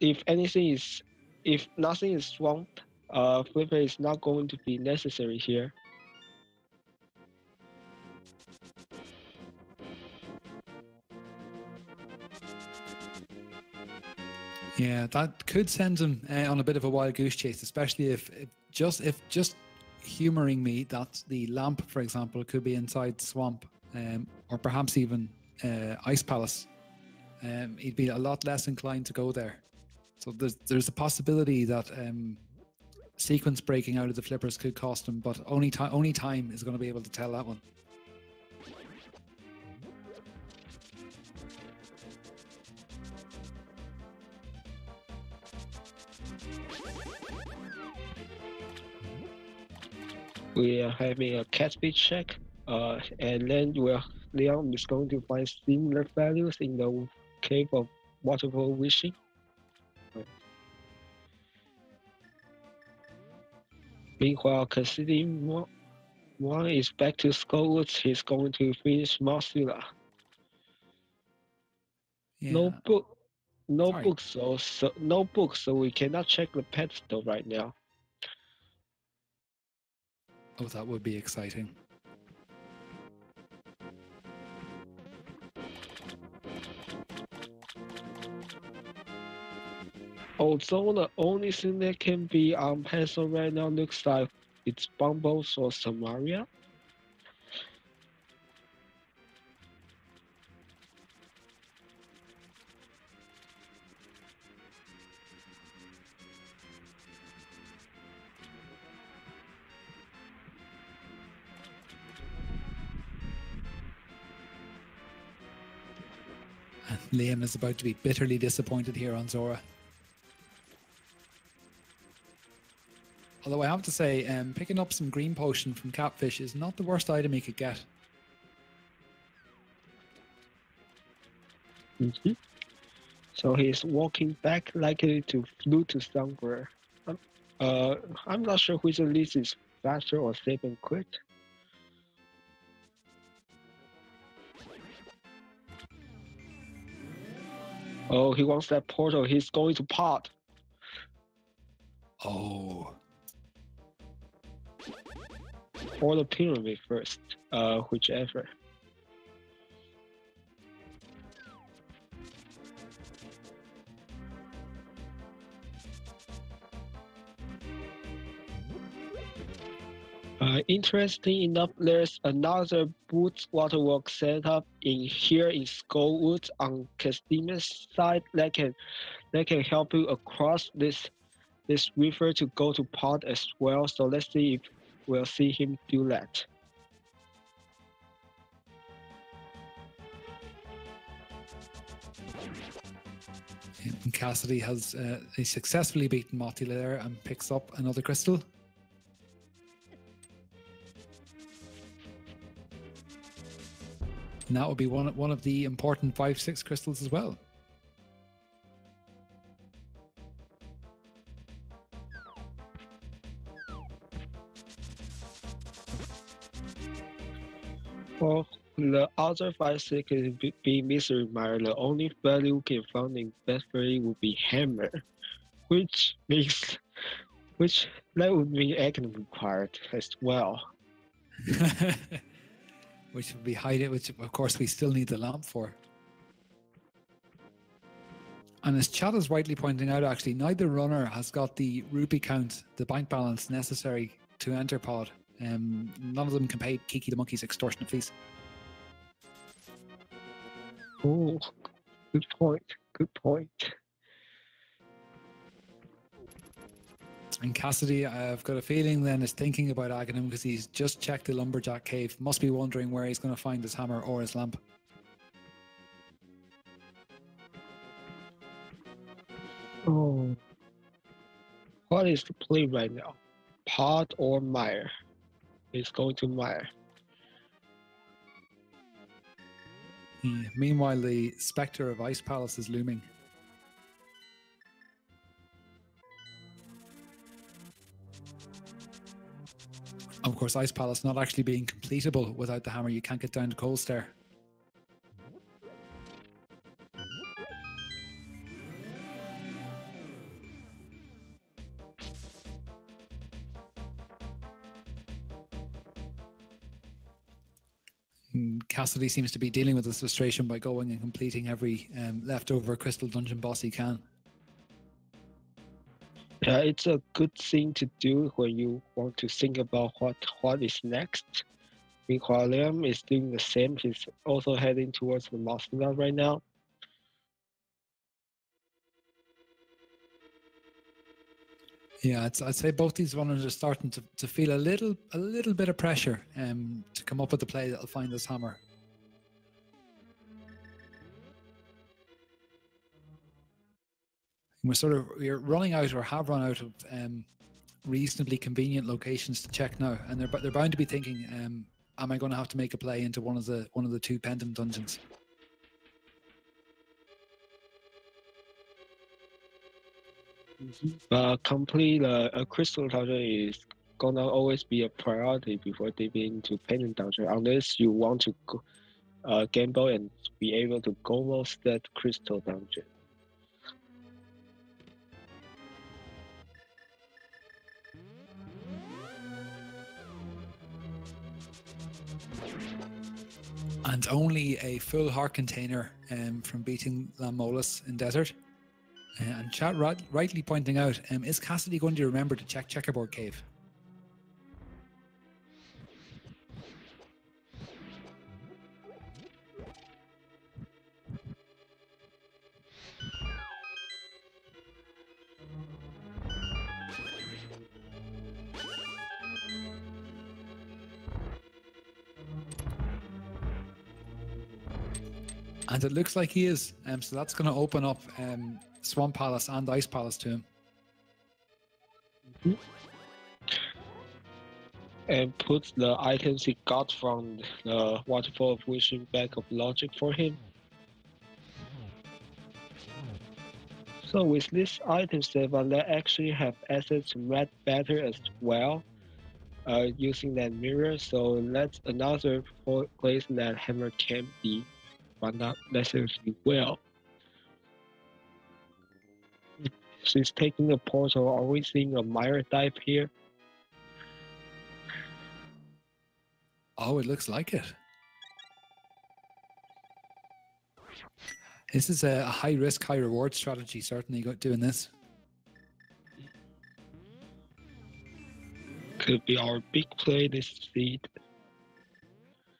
if nothing is swamped, flipper is not going to be necessary here. Yeah, that could send him on a bit of a wild goose chase, especially if just humoring me that the lamp, for example, could be inside the swamp, or perhaps even Ice Palace. He'd be a lot less inclined to go there. So there's a possibility that sequence breaking out of the flippers could cost him, but only time is going to be able to tell that one. We are having a cat speed check, and then Leon is going to find similar values in the cave of waterfall wishing. Meanwhile, Cassidymoen is back to Skullwoods. He's going to finish Marsula. Yeah. No books, so we cannot check the pedestal right now. Oh, that would be exciting. Although the only thing that can be on pencil right now looks like it's Bumbles or Samaria. And Liam is about to be bitterly disappointed here on Zora. Although I have to say, picking up some green potion from Catfish is not the worst item he could get. Mm-hmm. So he's walking back, likely to flew to somewhere. I'm not sure which of these is faster or safe and quick. Oh, he wants that portal. He's going to pot. Oh. Or the pyramid first, whichever. Interesting enough, there's another Boots Waterwalk setup in Skullwoods on Cassidymoen's side that can help you across this river to go to pot as well. So let's see will see him do that. And Cassidy has he successfully beaten Motti there and picks up another crystal. And that would be one of the important 5-6 crystals as well. For the other 5-6 being Mystery Mire, the only value we can find in best value would be Hammer, which that would mean Aghanim required as well. Which would be hiding, which of course we still need the lamp for. And as Chad is rightly pointing out, actually, neither runner has got the rupee count, the bank balance necessary to enter pod. None of them can pay Kiki the Monkey's extortionate fees. Oh, good point. Good point. And Cassidy, I've got a feeling then, is thinking about Aghanim because he's just checked the lumberjack cave. Must be wondering where he's going to find his hammer or his lamp. Oh, what is the play right now? Pod or Mire? He's going to Mire. Yeah. Meanwhile, the spectre of Ice Palace is looming. Of course, Ice Palace not actually being completable without the hammer. You can't get down to Cold Stair. Cassidy seems to be dealing with this frustration by going and completing every leftover crystal dungeon boss he can. Yeah, it's a good thing to do when you want to think about what is next. Meanwhile, Liam is doing the same. He's also heading towards the Mosna right now. Yeah, I'd say both these runners are starting to feel a little bit of pressure to come up with a play that'll find this hammer. We're running out, or have run out of reasonably convenient locations to check now, and they're bound to be thinking, am I going to have to make a play into one of the two pendant dungeons? But complete a crystal dungeon is gonna always be a priority before dipping into pendant dungeon, unless you want to gamble and be able to almost that crystal dungeon. And only a full heart container from beating Lamolus in Desert. And chat rightly pointing out, is Cassidy going to remember to check Checkerboard Cave? And it looks like he is. So that's going to open up Swamp Palace and Ice Palace to him. Mm-hmm. And put the items he got from the Waterfall of Wishing back of logic for him. So with this item set, they actually have access to red better as well, using that mirror. So that's another place that hammer can be, but not necessarily well. She's taking a portal. Are we seeing a Mire dive here? Oh, it looks like it. This is a high risk, high reward strategy, certainly doing this. Could be our big play this seed.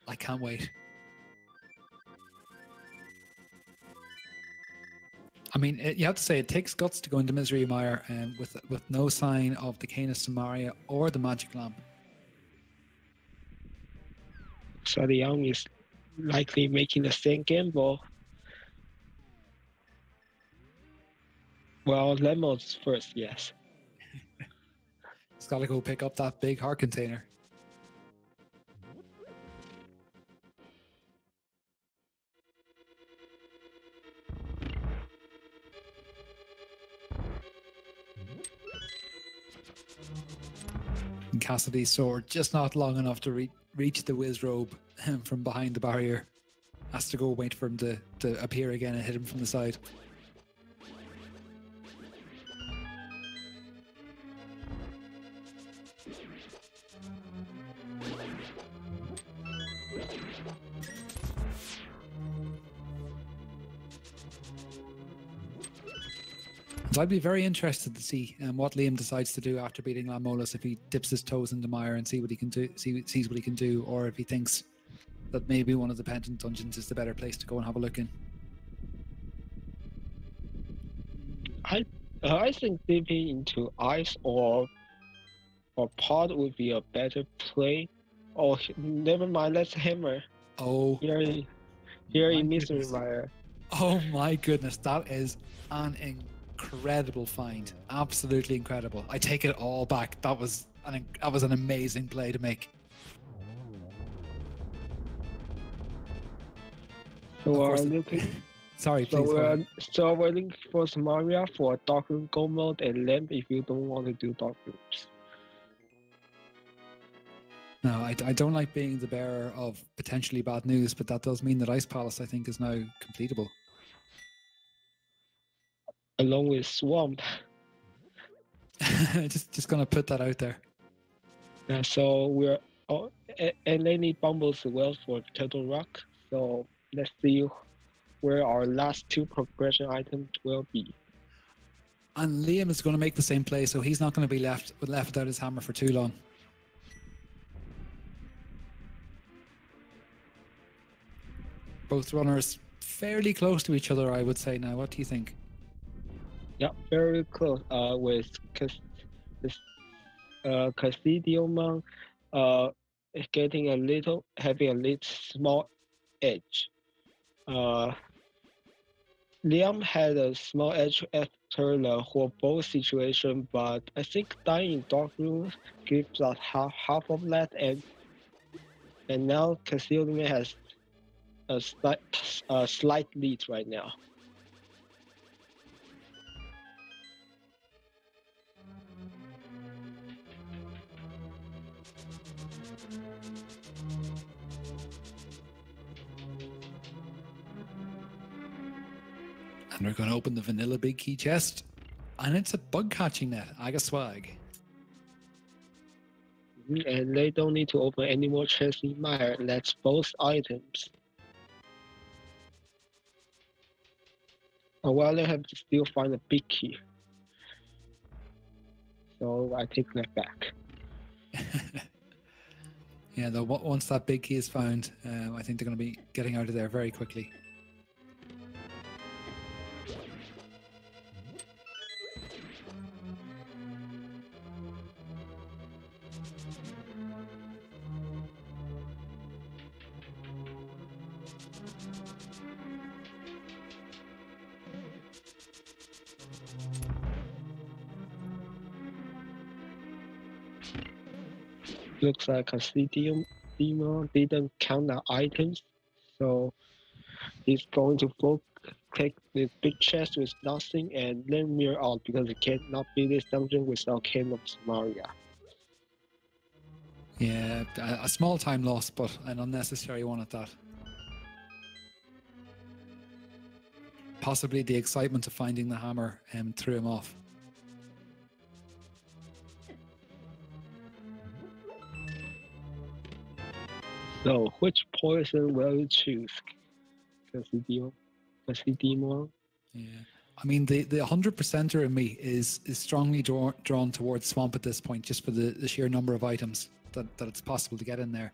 I can't wait. I mean, you have to say it takes guts to go into Misery Mire with no sign of the Cane of Samaria or the Magic Lamp. So Liam is likely making the same gamble. Well, Lemons first, yes. He's got to go pick up that big heart container. And Cassidy's sword just not long enough to reach the whiz robe from behind the barrier. Has to go wait for him to appear again and hit him from the side. So I'd be very interested to see what Liam decides to do after beating Lamolas, if he dips his toes in the mire and see what he can do, sees what he can do, or if he thinks that maybe one of the pendant dungeons is the better place to go and have a look in. I think dipping into ice or pod would be a better play. Oh, never mind. Let's hammer. Oh, Here in Mystery Mire. Oh my goodness, that is an incredible find. Absolutely incredible. I take it all back. That was an amazing play to make. So we're looking. Sorry, please. So we're looking for Samaria for Dark Room Go mode and Lamp if you don't want to do Dark Rooms. No, I don't like being the bearer of potentially bad news, but that does mean that Ice Palace, I think, is now completable. Along with Swamp. just gonna put that out there. Yeah, so we're and they need Bumbles as well for Turtle Rock. So let's see where our last two progression items will be. And Liam is going to make the same play, so he's not going to be left without his hammer for too long. Both runners fairly close to each other, I would say now. What do you think? Yeah, very close. With Cassidymoen having a little small edge. Liam had a small edge after the whole bow situation, but I think dying in Dark Room gives us half of that, and now Cassidymoen has a slight lead right now. And we're going to open the vanilla big key chest, and it's a bug catching net. I got swag. And they don't need to open any more chests in Mire. That's both items. Well, they have to still find a big key. So I take that back. Yeah, though once that big key is found, I think they're going to be getting out of there very quickly. Looks like Cassidymoen didn't count the items, so he's going to take the big chest with nothing and then mirror out because he cannot beat this dungeon without King of Samaria. Yeah, a small time loss, but an unnecessary one at that. Possibly the excitement of finding the hammer threw him off. So, which poison will you choose? Cassidymoen? Yeah. I mean, the 100%er in me is strongly drawn towards Swamp at this point, just for the sheer number of items that it's possible to get in there.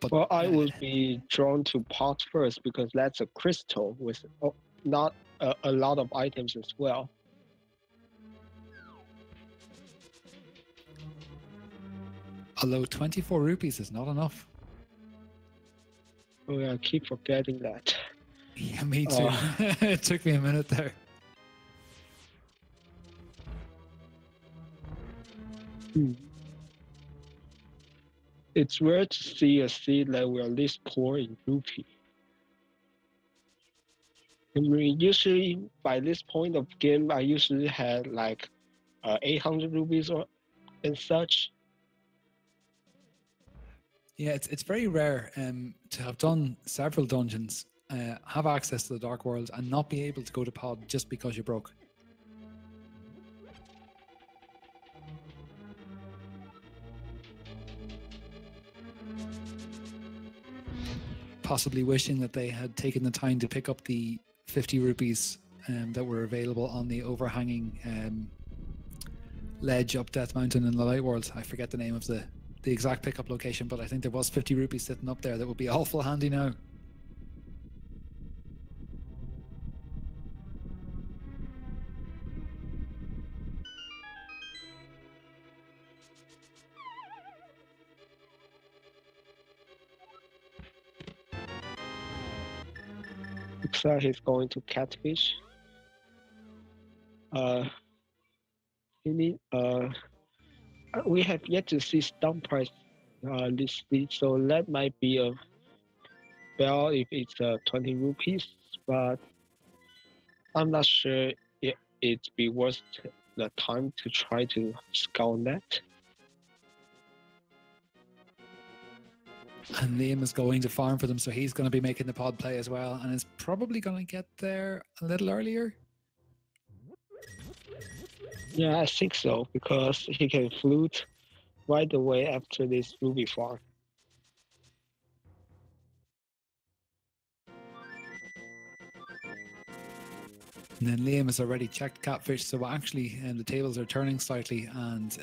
But, well, I would be drawn to pot first because that's a crystal with not a lot of items as well. Although 24 rupees is not enough. Oh yeah, I keep forgetting that. Yeah, me too. It took me a minute there. It's rare to see a seed that will this poor in rupee. Usually by this point of game, I usually had like 800 rupees or and such. Yeah, it's very rare to have done several dungeons, have access to the Dark World, and not be able to go to pod just because you're broke. Possibly wishing that they had taken the time to pick up the 50 rupees that were available on the overhanging ledge up Death Mountain in the Light World. I forget the name of the exact pickup location, but I think there was 50 rupees sitting up there that would be awful handy now. Looks like he's going to catfish. We have yet to see stamp price listed, so that might be a bell if it's 20 rupees, but I'm not sure if it'd be worth the time to try to scout that. And Liam is going to farm for them, so he's going to be making the pod play as well, and is probably going to get there a little earlier. Yeah, I think so, because he can flute right away after this ruby farm. And then Liam has already checked catfish, so actually the tables are turning slightly, and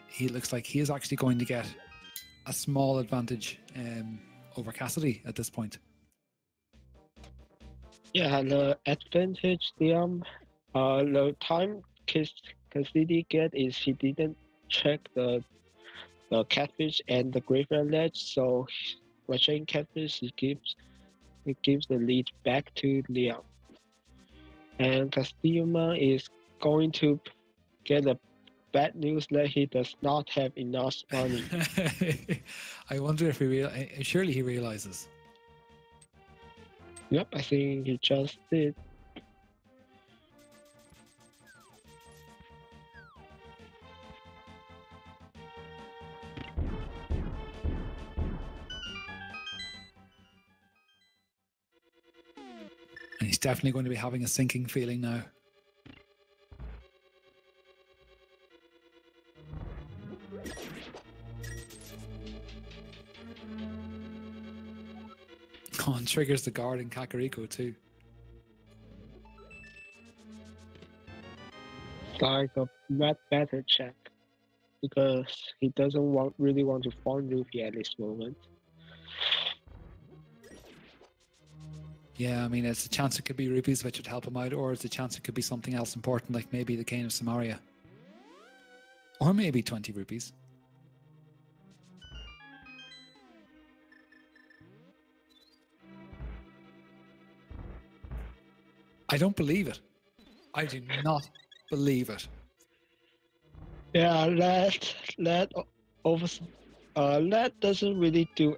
he looks like he is actually going to get a small advantage over Cassidy at this point. Yeah, the advantage the time Cassidy get is he didn't check the catfish and the graveyard ledge, so by checking catfish, it gives the lead back to Liam. And Cassidymoen is going to get a bad news that he does not have enough money. I wonder if surely he realizes. Yep, I think he just did. And he's definitely going to be having a sinking feeling now. Oh, and triggers the guard in Kakariko too. Like a red better check, because he doesn't really want to farm Ruby at this moment. Yeah, I mean, it's a chance it could be rupees which would help him out, or it's a chance it could be something else important, like maybe the Cane of Samaria. Or maybe 20 rupees. I don't believe it. I do not believe it. Yeah, that doesn't really do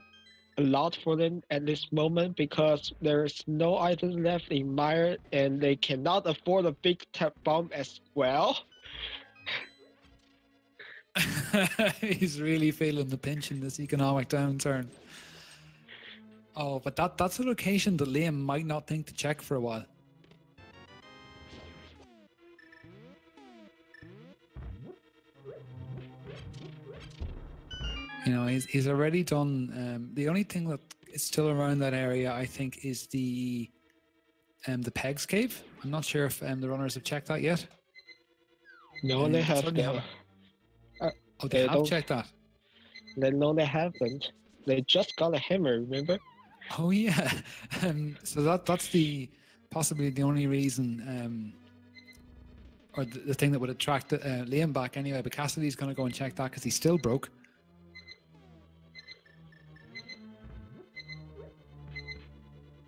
a lot for them at this moment, because there's no items left in Mire and they cannot afford a big tap bomb as well. He's really feeling the pinch in this economic downturn. Oh, but that's a location that Liam might not think to check for a while. You know, he's already done. The only thing that is still around that area, I think, is the Pegs Cave. I'm not sure if the runners have checked that yet. No, they have oh, they have checked that. No, they haven't. They just got a hammer, remember? Oh yeah. So that's possibly the only reason, or the thing that would attract Liam back anyway. But Cassidy's going to go and check that because he's still broke.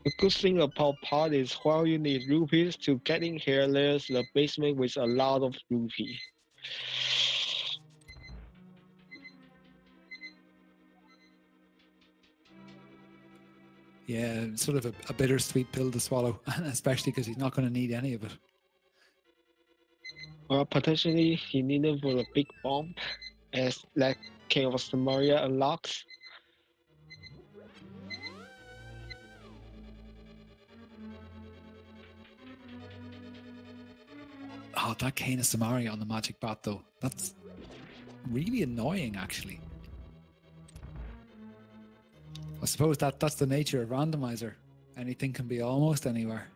The good thing about Pod is while you need rupees to get in here, there's the basement with a lot of rupees. Yeah, sort of a bittersweet pill to swallow, especially because he's not going to need any of it. Well, potentially he needed for a big bomb, as that King of Samaria unlocks. Oh, that Cane of Samaria on the magic bat, though. That's really annoying, actually. I suppose that's the nature of Randomizer. Anything can be almost anywhere.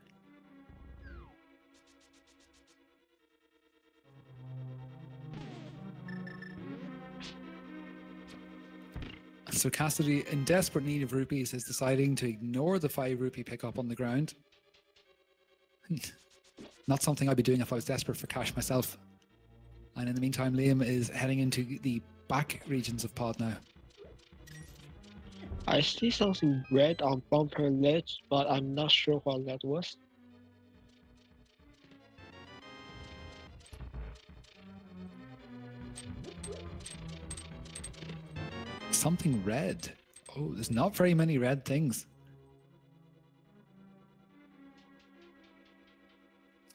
So Cassidy, in desperate need of rupees, is deciding to ignore the 5 rupee pickup on the ground. Not something I'd be doing if I was desperate for cash myself. And in the meantime, Liam is heading into the back regions of Pod now. I see something red on bumper ledge, but I'm not sure what that was. Something red. Oh, there's not very many red things.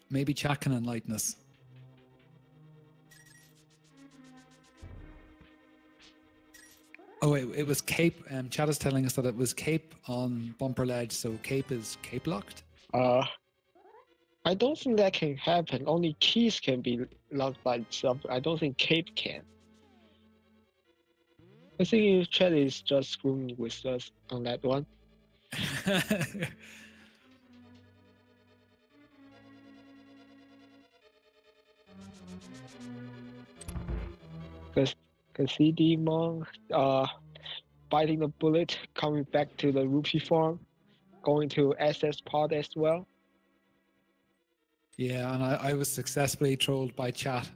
Maybe chat can enlighten us. Oh, it was Cape. Chat is telling us that it was Cape on bumper ledge, so Cape is Cape locked. I don't think that can happen. Only keys can be locked by itself. I don't think Cape can. I think chat is just screwing with us on that one. Because Cassidymoen, biting the bullet, coming back to the rupee farm, going to SS Pod as well. Yeah, and I was successfully trolled by chat.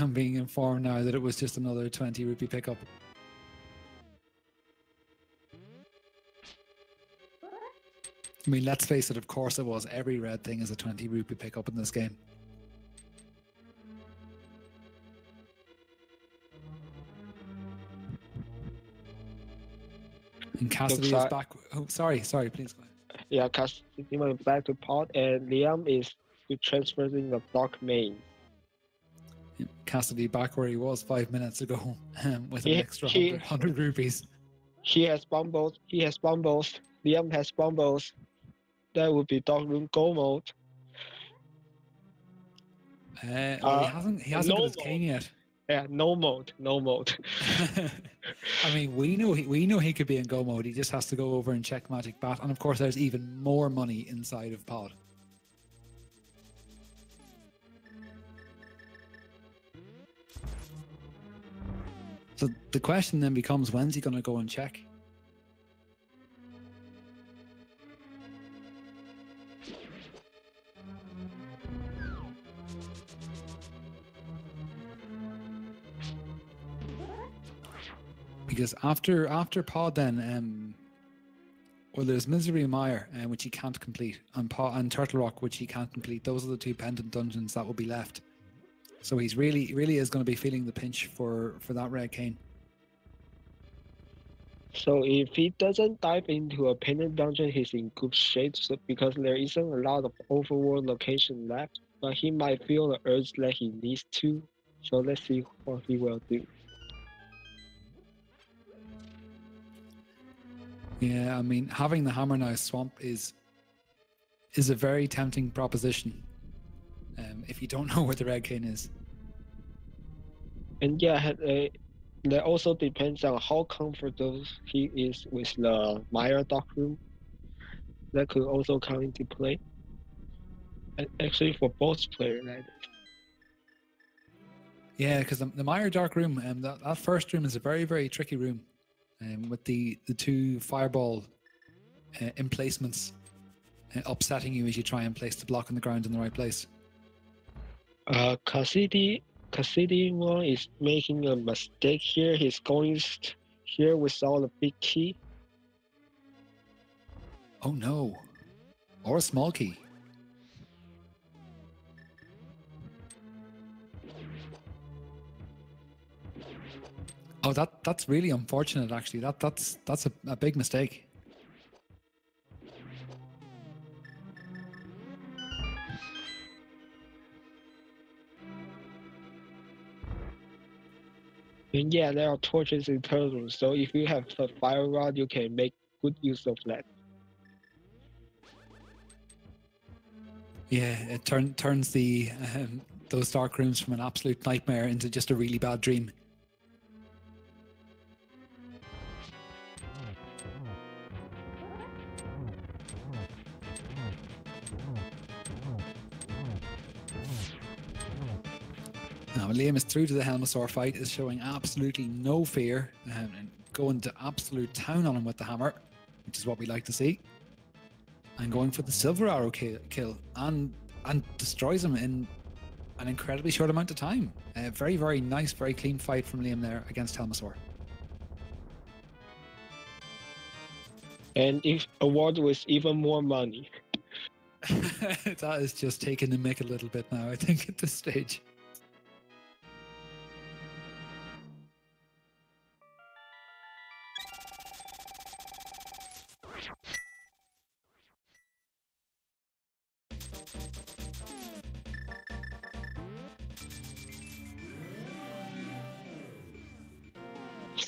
I'm being informed now that it was just another 20 rupee pickup. I mean, let's face it, of course it was. Every red thing is a 20 rupee pickup in this game. And Cassidy is back. Oh, sorry, please go ahead. Yeah, Cassidymoen back to Pod, and Liam is transferring the dark main. Cassidy back where he was 5 minutes ago with an extra 100 rupees. He has bumbles. Liam has bumbles. That would be dark room go mode. Well, he hasn't got his cane yet. Yeah, no mode. I mean, we know he could be in go mode. He just has to go over and check Magic Bat, and of course, there's even more money inside of Pod. So the question then becomes, when's he going to go and check? Because after Pod then, well, there's Misery Mire, which he can't complete, and Turtle Rock, which he can't complete. Those are the 2 pendant dungeons that will be left. So he's really is going to be feeling the pinch for that red cane. So if he doesn't dive into a pendant dungeon, he's in good shape. So because there isn't a lot of overworld location left, but he might feel the urge that he needs to. So let's see what he will do. Yeah, I mean, having the Hammer now swamp is a very tempting proposition. If you don't know where the red cane is. And yeah, that also depends on how comfortable he is with the Mire Dark Room. That could also come into play. And actually, for both players, that is. Yeah, because the Mire Dark Room, that first room is a very, very tricky room, with the 2 fireball emplacements upsetting you as you try and place the block on the ground in the right place. Cassidymoen is making a mistake here. He's going here without a big key. Oh no. Or a small key. Oh, that's really unfortunate. Actually, that's a big mistake. And yeah, there are torches in turtles, so if you have a fire rod, you can make good use of that. Yeah, it turns the those dark rooms from an absolute nightmare into just a really bad dream. Now, Liam is through to the Helmasaur fight, is showing absolutely no fear and going to absolute town on him with the hammer, which is what we like to see. And going for the silver arrow kill and destroys him in an incredibly short amount of time. Very, very nice, very clean fight from Liam there against Helmasaur. And if award with even more money. That is just taking the mick a little bit now, I think, at this stage.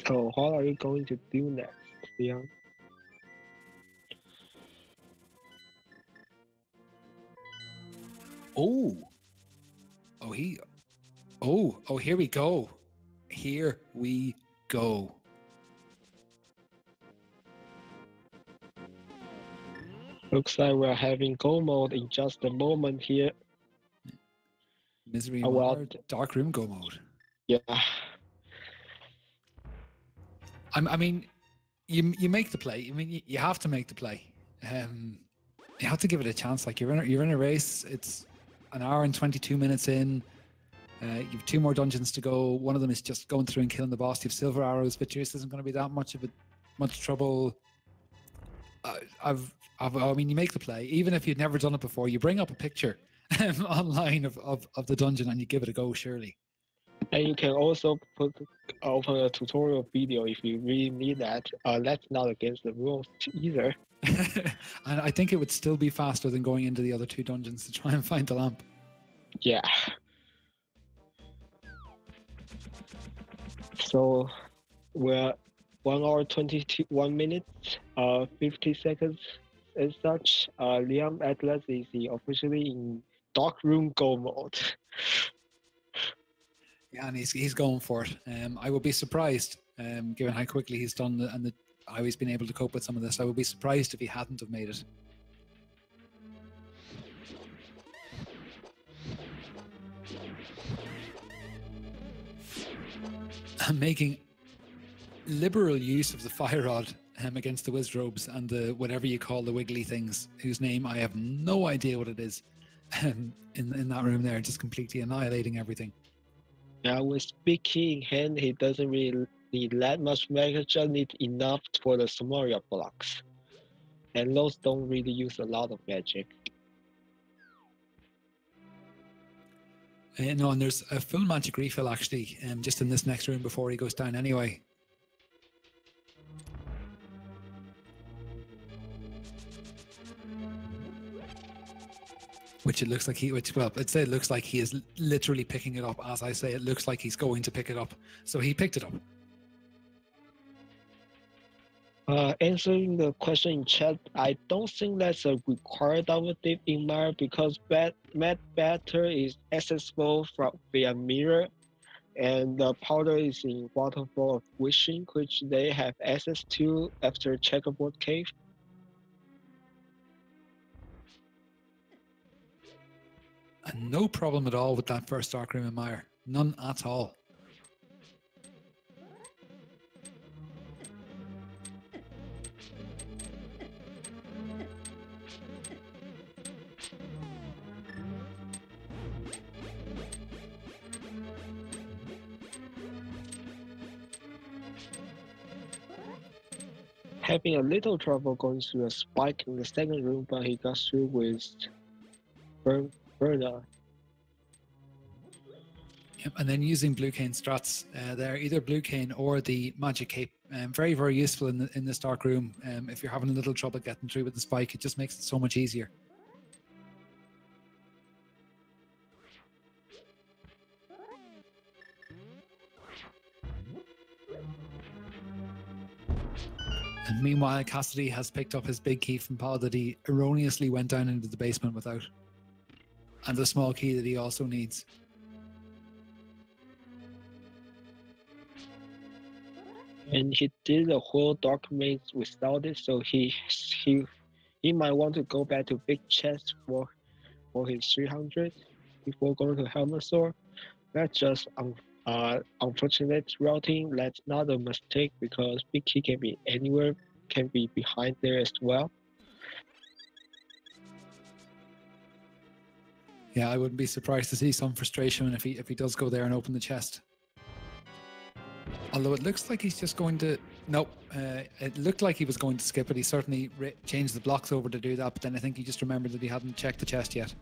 So what are you going to do next, Leon? Oh, here we go. Here we go. Looks like we're having go mode in just a moment here. Misery well, mode, dark room go mode. Yeah. I mean, you make the play. I mean, you have to make the play. You have to give it a chance. Like you're in a race. It's an hour and 22 minutes in. You've 2 more dungeons to go. One of them is just going through and killing the boss. You have silver arrows, but yours isn't going to be that much trouble. I mean, you make the play. Even if you'd never done it before, you bring up a picture online of the dungeon and you give it a go, surely. And you can also open a tutorial video if you really need that. That's not against the rules either. And I think it would still be faster than going into the other 2 dungeons to try and find the lamp. Yeah. So we're 1 hour 21 minutes, 50 seconds as such. Liam Atlas is officially in dark room go mode. Yeah, and he's going for it. I would be surprised, given how quickly he's done and how he's been able to cope with some of this. I would be surprised if he hadn't have made it. I'm making liberal use of the fire rod against the Wizrobes and the whatever you call the wiggly things, whose name I have no idea what it is, in that room there, just completely annihilating everything. Yeah, with big key in hand, he doesn't really need that much magic, just need enough for the Somaria blocks. And those don't really use a lot of magic. No, and there's a full magic refill actually, just in this next room before he goes down anyway. Which it looks like it looks like he is literally picking it up as I say. It looks like he's going to pick it up. So he picked it up. Answering the question in chat, I don't think that's a required download in Mire because Mad Batter is accessible via mirror, and the powder is in Waterfall of Wishing, which they have access to after Checkerboard Cave. And no problem at all with that first dark room in Mire. None at all. having a little trouble going through a spike in the second room, but he got through with Berna. Yep, and then using Blue Cane strats, they're either Blue Cane or the Magic Cape. Very, very useful in this dark room. If you're having a little trouble getting through with the spike, it just makes it so much easier. And meanwhile, Cassidy has picked up his big key from Paul that he erroneously went down into the basement without. And the small key that he also needs. And he did the whole dark maze without it, so he might want to go back to big chest for his 300 before going to Helmet Sword. That's just unfortunate routing. That's not a mistake because big key can be anywhere, can be behind there as well. Yeah, I wouldn't be surprised to see some frustration if he does go there and open the chest. Although it looks like he's just going to... Nope. It looked like he was going to skip it. He certainly changed the blocks over to do that, but then I think he just remembered that he hadn't checked the chest yet.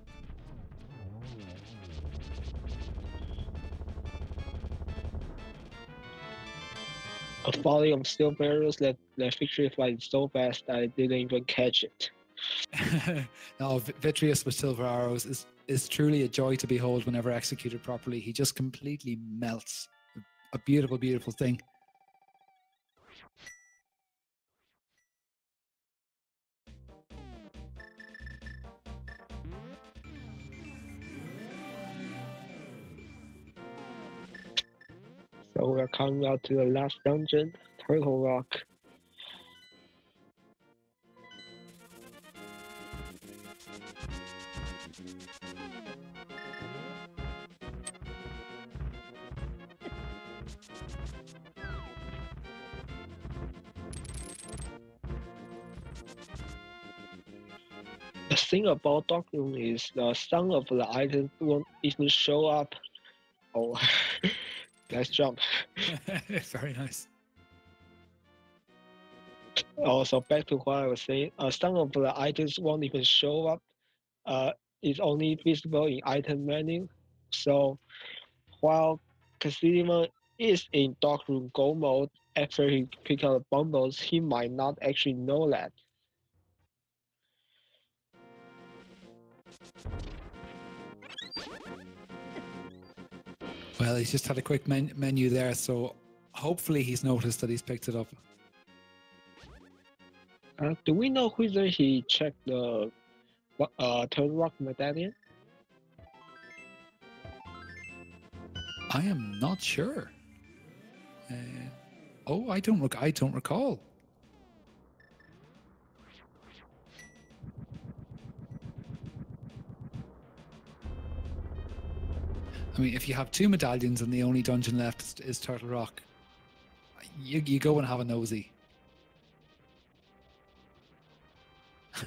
A volley of steel barrels that Victory flies so fast that I didn't even catch it. No, Vitreous with silver arrows is truly a joy to behold whenever executed properly. He just completely melts. A beautiful, beautiful thing. So we're coming out to the last dungeon, Turtle Rock. The thing about Dark Room is some of the items won't even show up. Oh, nice jump. Very nice. Also, back to what I was saying, some of the items won't even show up. It's only visible in item menu. So while Cassidymoen is in Dark Room Go mode, after he pick up the bundles, he might not actually know that. Well, he's just had a quick menu there, so hopefully he's noticed that he's picked it up. Do we know whether he checked the Turtle Rock medallion? I am not sure. Oh, I don't recall. I mean, if you have two medallions and the only dungeon left is Turtle Rock, you go and have a nosy.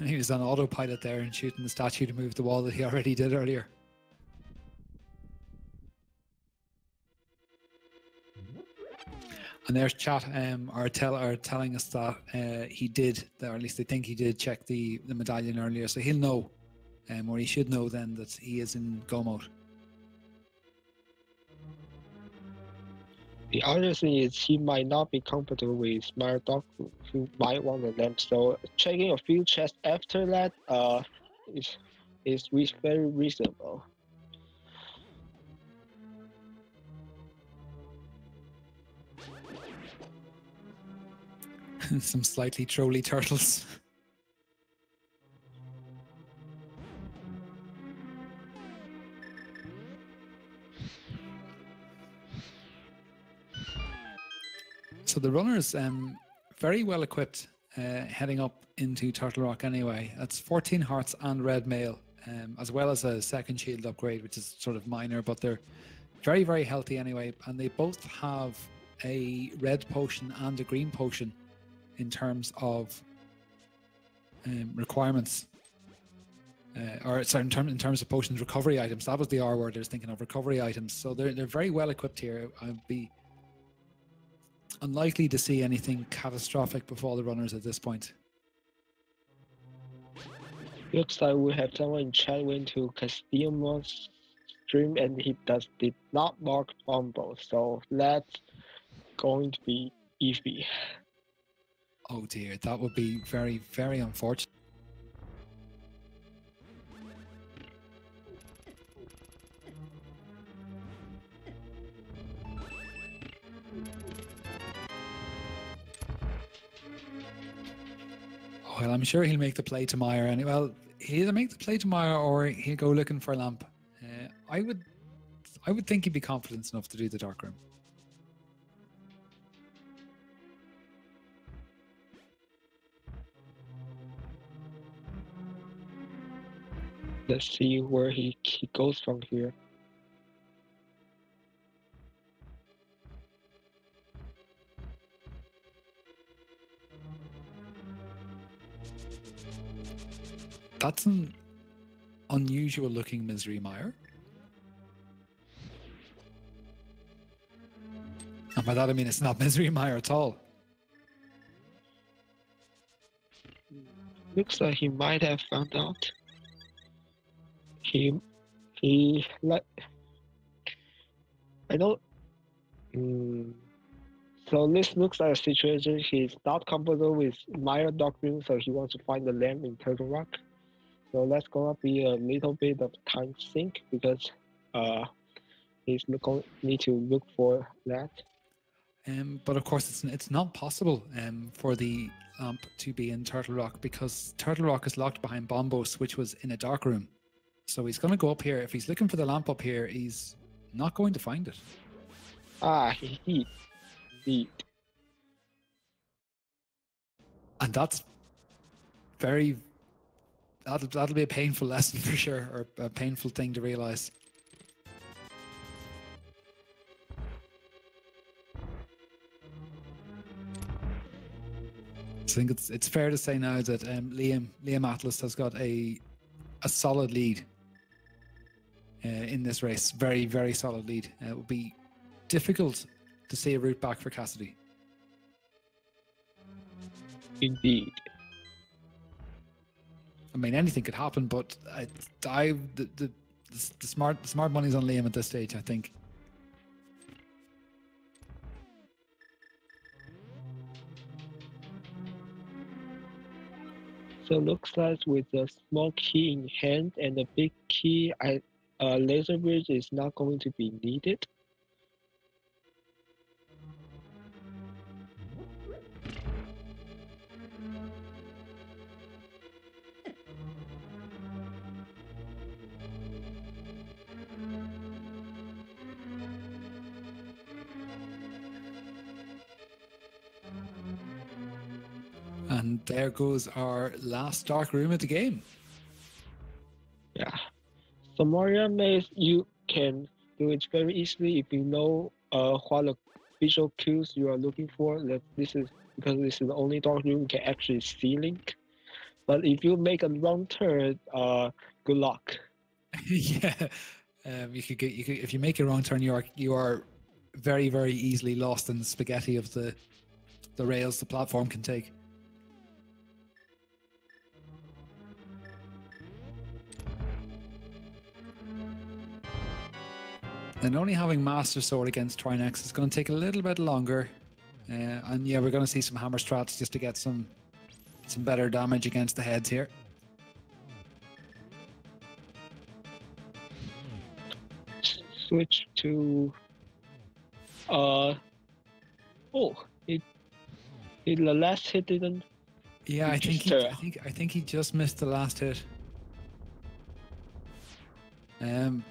He was on autopilot there and shooting the statue to move the wall that he already did earlier. And there's chat are telling us that he did, or at least they think he did check the medallion earlier, so he'll know, or he should know then that he is in go mode. The other thing is he might not be comfortable with Smart Dog, who might want the lamp. So checking a few chests after that is very reasonable. Some slightly trolly turtles. So the runners, very well equipped, heading up into Turtle Rock anyway. That's 14 hearts and red mail, as well as a second shield upgrade, which is sort of minor, but they're very, very healthy anyway. And they both have a red potion and a green potion in terms of requirements. Or sorry, in terms of potions recovery items. That was the R word I was thinking of, recovery items. So they're very well equipped here. unlikely to see anything catastrophic before the runners at this point. Looks like we have someone in chat went to Cassidymoen's stream and he did not mark Bumble, so that's going to be iffy. Oh dear, that would be very, very unfortunate. Well, I'm sure he'll make the play to Meyer, and well, he'll either make the play to Meyer or he'll go looking for a lamp. I would think he'd be confident enough to do the dark room. Let's see where he goes from here. That's an unusual looking Misery Mire. And by that I mean it's not Misery Mire at all. Looks like he might have found out. I don't. So this looks like a situation he's not comfortable with Mire Doctrine, so he wants to find the lamp in Turtle Rock. So that's gonna be a little bit of time sink because he's going need to look for that. But of course it's not possible for the lamp to be in Turtle Rock because Turtle Rock is locked behind Bombos, which was in a dark room. So he's going to go up here. If he's looking for the lamp up here, he's not going to find it. He did. And that's that'll be a painful lesson for sure, or a painful thing to realize. I think it's fair to say now that Liam Atlas has got a solid lead in this race. Very, very solid lead. It will be difficult to see a route back for Cassidy. Indeed. I mean, anything could happen, but the smart money's on Liam at this stage, I think. So looks like with a small key in hand and a big key, laser bridge is not going to be needed. And there goes our last dark room of the game. Yeah. So Mario Maze, you can do it very easily if you know what the visual cues you are looking for. This is because this is the only dark room you can actually see Link. But if you make a wrong turn, good luck. Yeah, you could if you make a wrong turn, you are very, very easily lost in the spaghetti of the rails the platform can take. And only having Master Sword against Trinex is going to take a little bit longer. And yeah, we're going to see some hammer strats just to get some better damage against the heads here. Switch to the last hit didn't. Yeah, I think he just missed the last hit.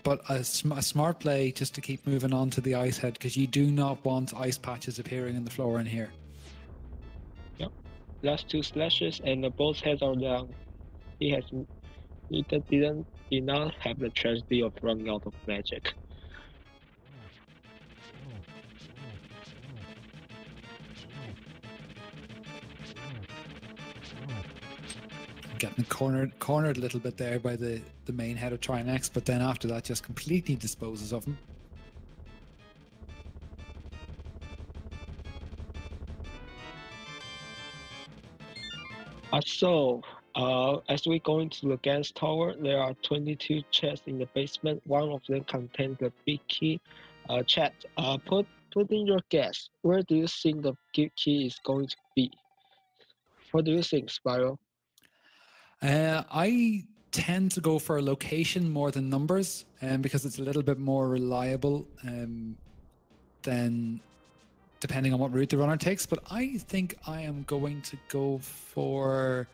But a smart play just to keep moving on to the ice head, because you do not want ice patches appearing in the floor in here. Yep. Last two slashes and both heads are down. He did not have the tragedy of running out of magic. Getting cornered a little bit there by the main head of Trinex, but then after that just completely disposes of him. As we go into the gas tower, there are 22 chests in the basement. One of them contains the big key. Chat, put in your guess. Where do you think the key is going to be? What do you think, Spiral? I tend to go for a location more than numbers, because it's a little bit more reliable than depending on what route the runner takes. But I think I am going to go for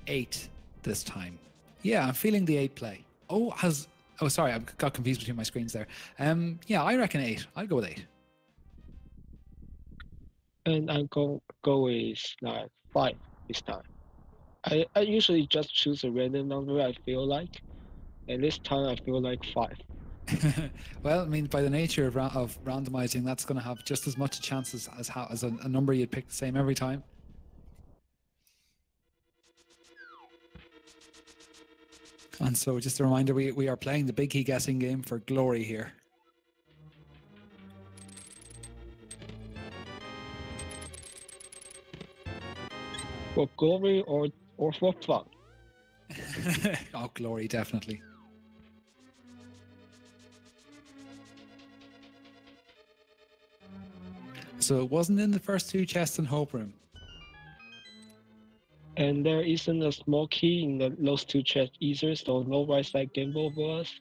8 this time. Yeah, I'm feeling the 8 play. Oh, sorry, I got confused between my screens there. Yeah, I reckon 8. I'll go with 8. And I'm go with like 5 this time. I usually just choose a random number I feel like, and this time I feel like 5. Well, I mean, by the nature of randomizing, that's going to have just as much a chance as a number you'd pick the same every time. And so, just a reminder, we are playing the big key guessing game for glory here. For glory or for fun? Oh, glory, definitely. So it wasn't in the first 2 chests in Hope Room. And there isn't a small key in those 2 chests either, so no right side gamble for us.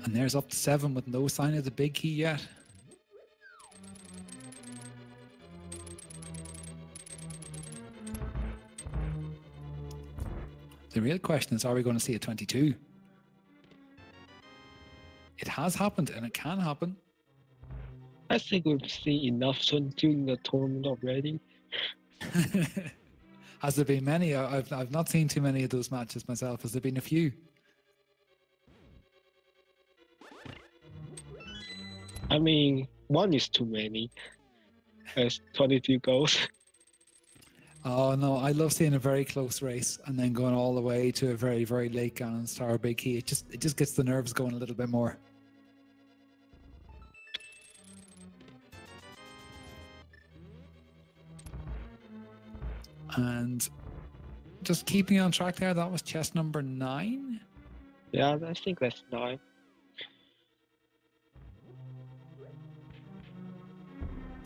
And there's up to 7 with no sign of the big key yet. The real question is, are we going to see a 22? It has happened, and it can happen. I think we've seen enough during the tournament already. Has there been many? I've not seen too many of those matches myself. Has there been a few? I mean, 1 is too many. As 22 goes. Oh no, I love seeing a very close race and then going all the way to a very, very late Ganon Star big key. It just gets the nerves going a little bit more. And just keeping on track there, that was chest number 9. Yeah, I think that's 9.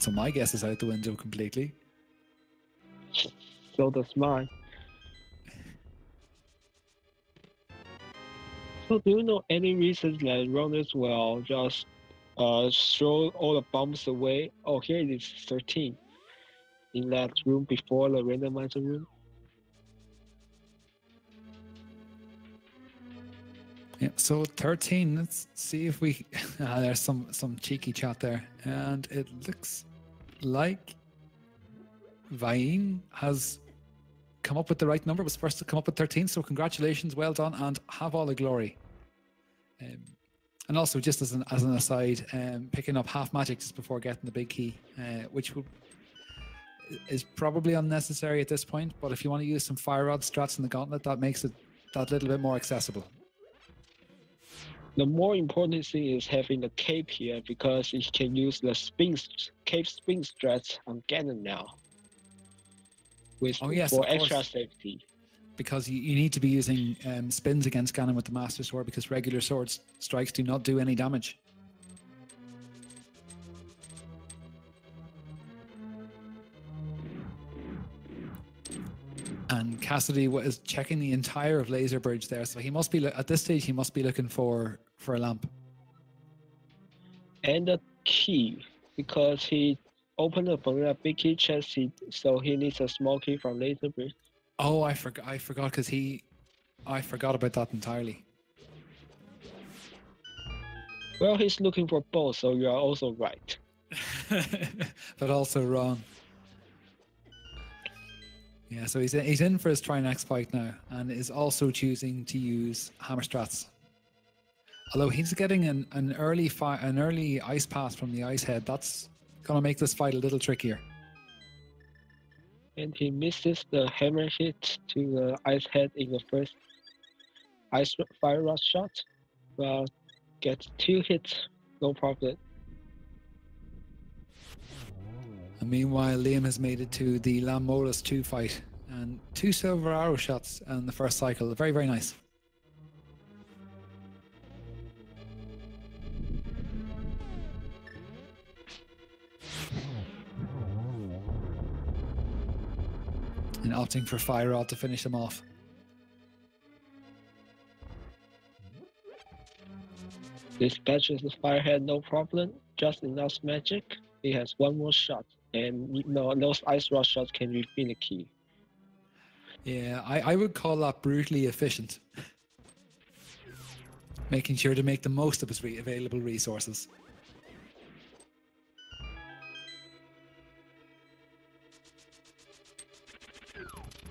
So my guess is out the window completely. So does mine. So do you know any reasons that runners will just throw all the bombs away? Oh, here it is 13. In that room before the randomizer room. Yeah, so 13. Let's see if we. There's some cheeky chat there, and it looks like Vain has come up with the right number. Was first to come up with 13. So congratulations, well done, and have all the glory. And also, just as an aside, picking up half magic just before getting the big key, which is probably unnecessary at this point. But if you want to use some fire rod strats in the gauntlet, that makes it that little bit more accessible. The more important thing is having the cape here because it can use the cape spin strats on Ganon now. For extra safety. Because you need to be using spins against Ganon with the Master Sword because regular sword strikes do not do any damage. And Cassidy is checking the entire of Laser Bridge there, so he must be at this stage. He must be looking for a lamp and a key because he opened up a big key chest, so he needs a small key from Laser Bridge. Oh, I forgot because I forgot about that entirely. Well, he's looking for both, so you are also right. But also wrong. Yeah, so he's in for his try next fight now, and is also choosing to use hammer strats. Although he's getting an early ice pass from the ice head, that's gonna make this fight a little trickier. And he misses the hammer hit to the ice head in the first ice fire rod shot, but gets 2 hits, no problem. And meanwhile, Liam has made it to the Lamolus 2 fight, and 2 silver arrow shots in the first cycle. Very, very nice. And opting for Fire Rod to finish him off. Dispatches the firehead, no problem. Just enough magic. He has 1 more shot, and those ice rod shots can be finicky. Yeah, I would call that brutally efficient. Making sure to make the most of his available resources.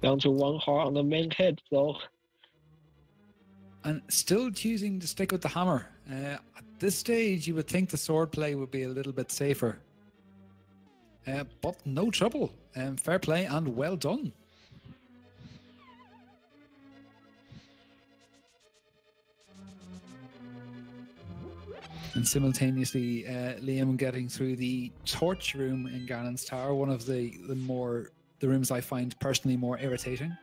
Down to 1 heart on the main head, though. And still choosing to stick with the hammer. At this stage, you would think the sword play would be a little bit safer. But no trouble. Fair play and well done. And simultaneously, Liam getting through the torch room in Ganon's Tower, one of the rooms I find personally more irritating.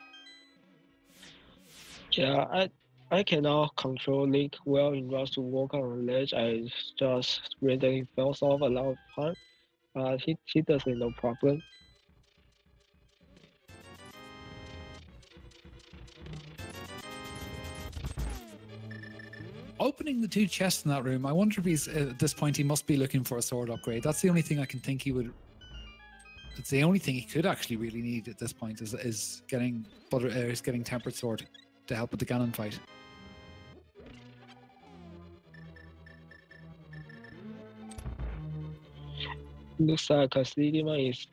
Yeah, I cannot control Link well enough to walk on a ledge. I just randomly falls off a lot of time. He does it no problem. Opening the 2 chests in that room, I wonder if he's at this point he must be looking for a sword upgrade. That's the only thing I can think he would. It's the only thing he could actually really need at this point is getting tempered sword to help with the Ganon fight. Looks like Cassidymoen is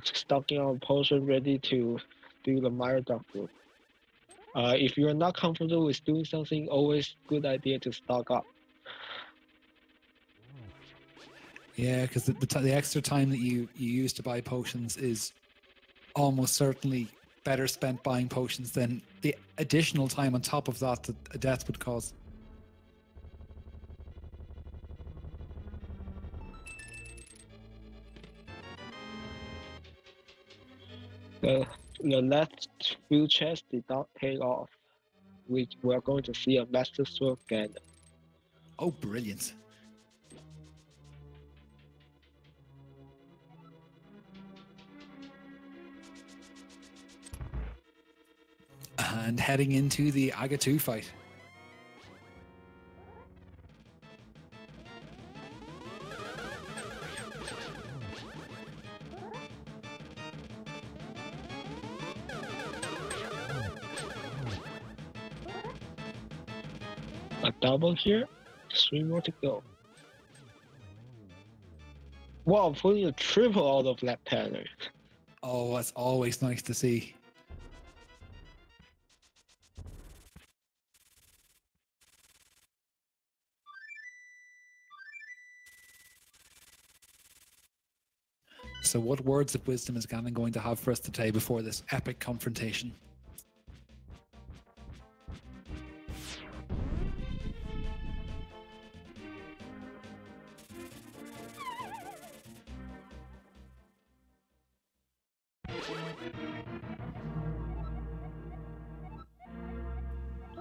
stocking on a potion ready to do the Mire Duck room. If you're not comfortable with doing something, always good idea to stock up. Yeah, because the extra time that you use to buy potions is almost certainly better spent buying potions than the additional time on top of that a death would cause. The last few chests did not pay off. We're going to see a Master Sword Ganon. Oh, brilliant. And heading into the Aga 2 fight. A double here, 3 more to go. Wow, pulling a triple out of that pattern. Oh, that's always nice to see. So what words of wisdom is Ganon going to have for us today before this epic confrontation?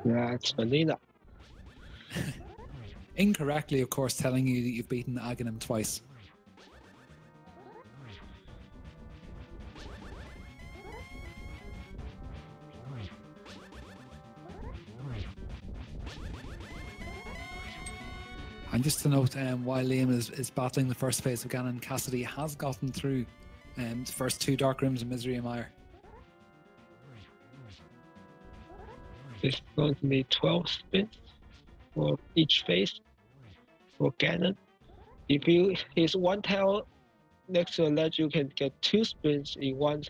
That's vanilla. Incorrectly, of course, telling you that you've beaten Aghanim twice. And just to note, while Liam is battling the first phase of Ganon, Cassidy has gotten through the first 2 Dark Rooms of Misery and Mire. It's going to be 12 spins for each phase for Ganon. If you his 1 tail next to a ledge, you can get 2 spins in one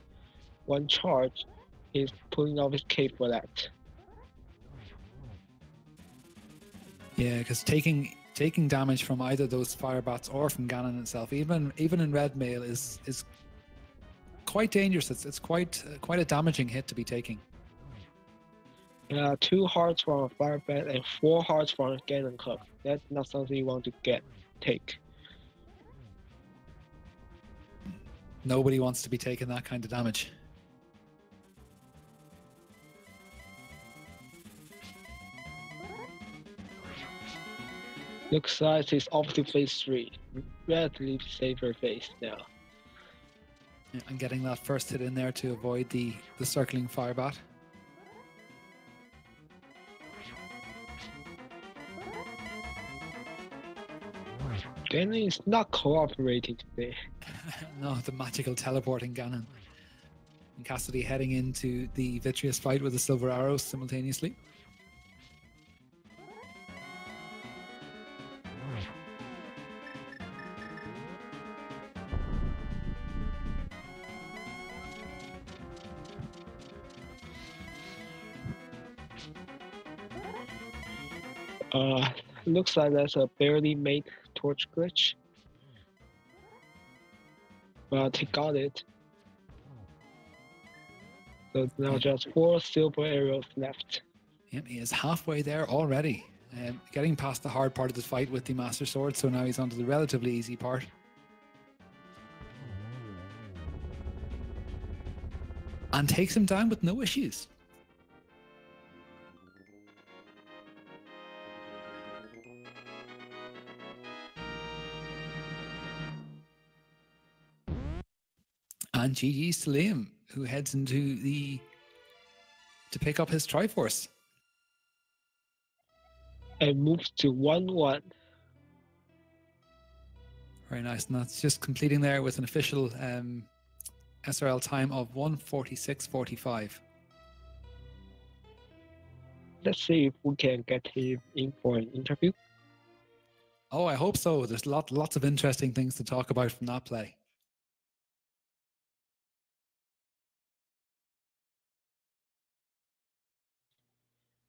one charge, he's pulling off his cape for that. Yeah, because taking damage from either those fire bats or from Ganon itself, even in red mail, is quite dangerous. It's quite a damaging hit to be taking. 2 hearts from a fire bat and 4 hearts from a Ganon cup. That's not something you want to take. Nobody wants to be taking that kind of damage. Looks like he's off to phase 3. Relatively safer phase now. Yeah, and getting that first hit in there to avoid the circling fire bat. Ganon is not cooperating today. No, the magical teleporting Ganon. And Cassidy heading into the Vitreous fight with the silver arrows simultaneously. Looks like that's a barely made torch glitch. But he got it. So now just 4 silver arrows left. Yep, he is halfway there already. Getting past the hard part of the fight with the Master Sword, so now he's onto the relatively easy part. And takes him down with no issues. And GG's to Liam, who heads into to pick up his Triforce. And moves to 1-1. Very nice. And that's just completing there with an official SRL time of 1:46.45. Let's see if we can get him in for an interview. Oh, I hope so. There's lots of interesting things to talk about from that play.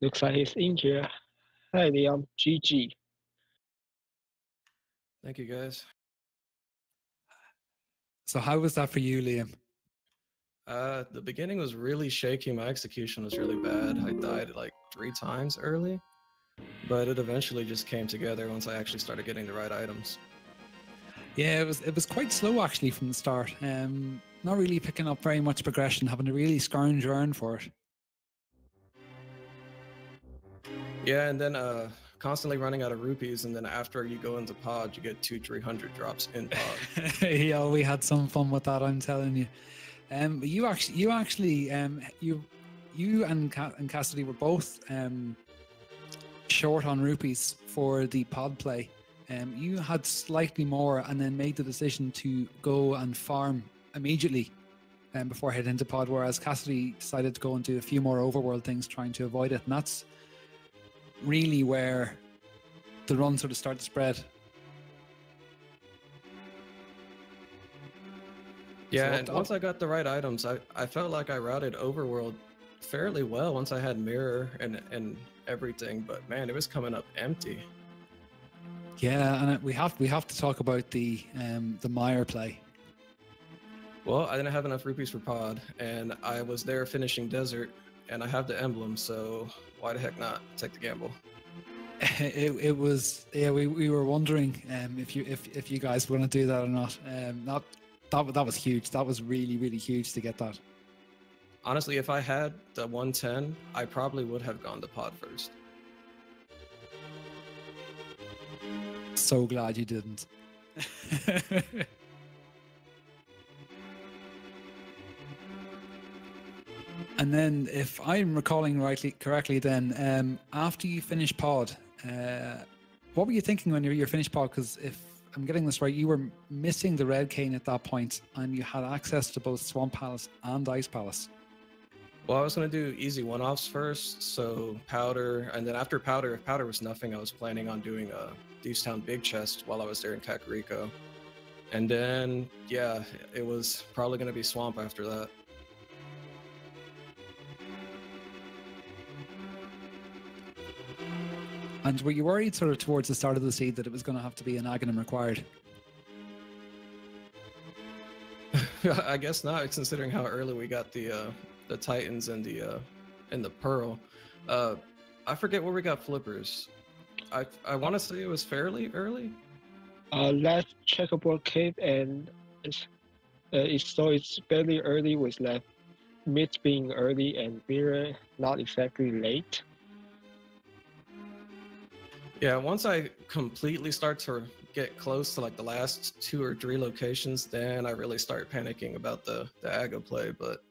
Looks like he's in here. Hi, Liam. GG. Thank you, guys. So how was that for you, Liam? The beginning was really shaky. My execution was really bad. I died like 3 times early, but it eventually just came together once I actually started getting the right items. Yeah, it was quite slow actually from the start. Not really picking up very much progression, having to really scrounge around for it. Yeah, and then constantly running out of rupees, and then after you go into pod, you get 200-300 drops in pod. Yeah, we had some fun with that, I'm telling you. You and Cassidy were both short on rupees for the pod play. You had slightly more, and then made the decision to go and farm immediately before heading into pod, whereas Cassidy decided to go and do a few more overworld things, trying to avoid it, and that's really where the run sort of started to spread. Yeah, and once I got the right items, I felt like I routed Overworld fairly well once I had mirror and everything, but man, it was coming up empty. Yeah, and we have to talk about the Mire play. Well, I didn't have enough rupees for pod, and I was there finishing desert, and I have the emblem, so why the heck not take the gamble? It was, yeah, we were wondering if you guys were going to do that or not. That was huge. That was really, really huge to get that. Honestly, if I had the 110, I probably would have gone to pod first. So glad you didn't. And then, if I'm recalling correctly, then after you finished pod, what were you thinking when you finished pod? Because if I'm getting this right, you were missing the red cane at that point, and you had access to both Swamp Palace and Ice Palace. Well, I was going to do easy one-offs first, so powder, and then after powder, if powder was nothing, I was planning on doing a Thieves Town big chest while I was there in Kakariko. And then, yeah, it was probably going to be swamp after that. And were you worried sort of towards the start of the seed that it was going to have to be an Aghanim required? I guess not, considering how early we got the Titans and the Pearl. I forget where we got flippers. I want to say it was fairly early. Last checkerboard cave, and it's fairly early with left mid being early and mirror not exactly late. Yeah, once I completely start to get close to like the last 2 or 3 locations, then I really start panicking about the Aga play. But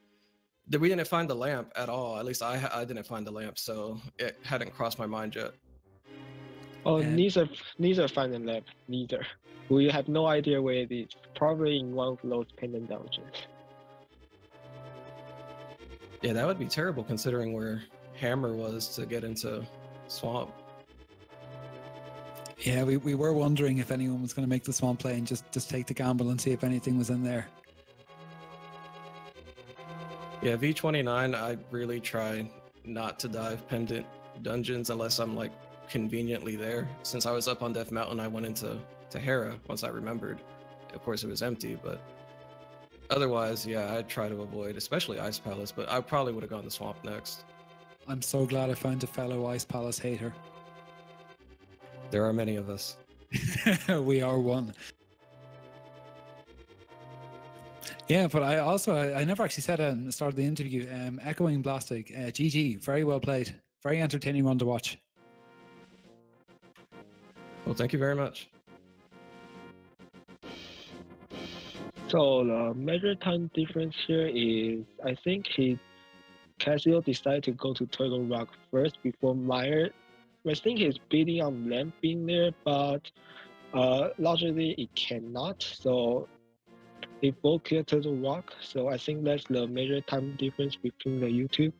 we didn't find the lamp at all. At least I didn't find the lamp, so it hadn't crossed my mind yet. Oh, neither find the lamp. Neither. We have no idea where it is. Probably in one of those pendant dungeons. Yeah, that would be terrible considering where Hammer was to get into Swamp. Yeah, we were wondering if anyone was going to make the Swamp play and just take the gamble and see if anything was in there. Yeah, V29, I really try not to dive pendant dungeons unless I'm like conveniently there. Since I was up on Death Mountain, I went into Hera once I remembered. Of course, it was empty, but otherwise, yeah, I try to avoid, especially Ice Palace, but I probably would have gone to Swamp next. I'm so glad I found a fellow Ice Palace hater. There are many of us. We are one. Yeah, but I never actually said it at the start of the interview. Echoing Blastic, GG, very well played. Very entertaining one to watch. Well, thank you very much. So the measure time difference here is, I think Cassio decided to go to Turtle Rock first before Meyer. I think he's beating on Lamp being there, but logically it cannot. So they both clear Turtle Rock. So I think that's the major time difference between the YouTube.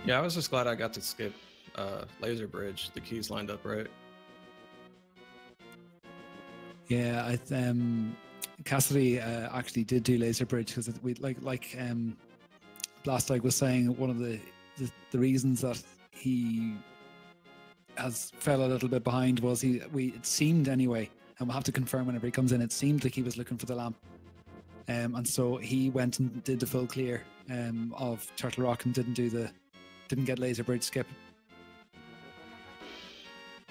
Yeah, I was just glad I got to skip Laser Bridge. The keys lined up right. Yeah, Cassidy actually did do Laser Bridge because we like Blastig was saying, one of the reasons that he has fell a little bit behind was it seemed anyway, and we'll have to confirm whenever he comes in, it seemed like he was looking for the lamp, and so he went and did the full clear of Turtle Rock and didn't get Laser Bridge skip.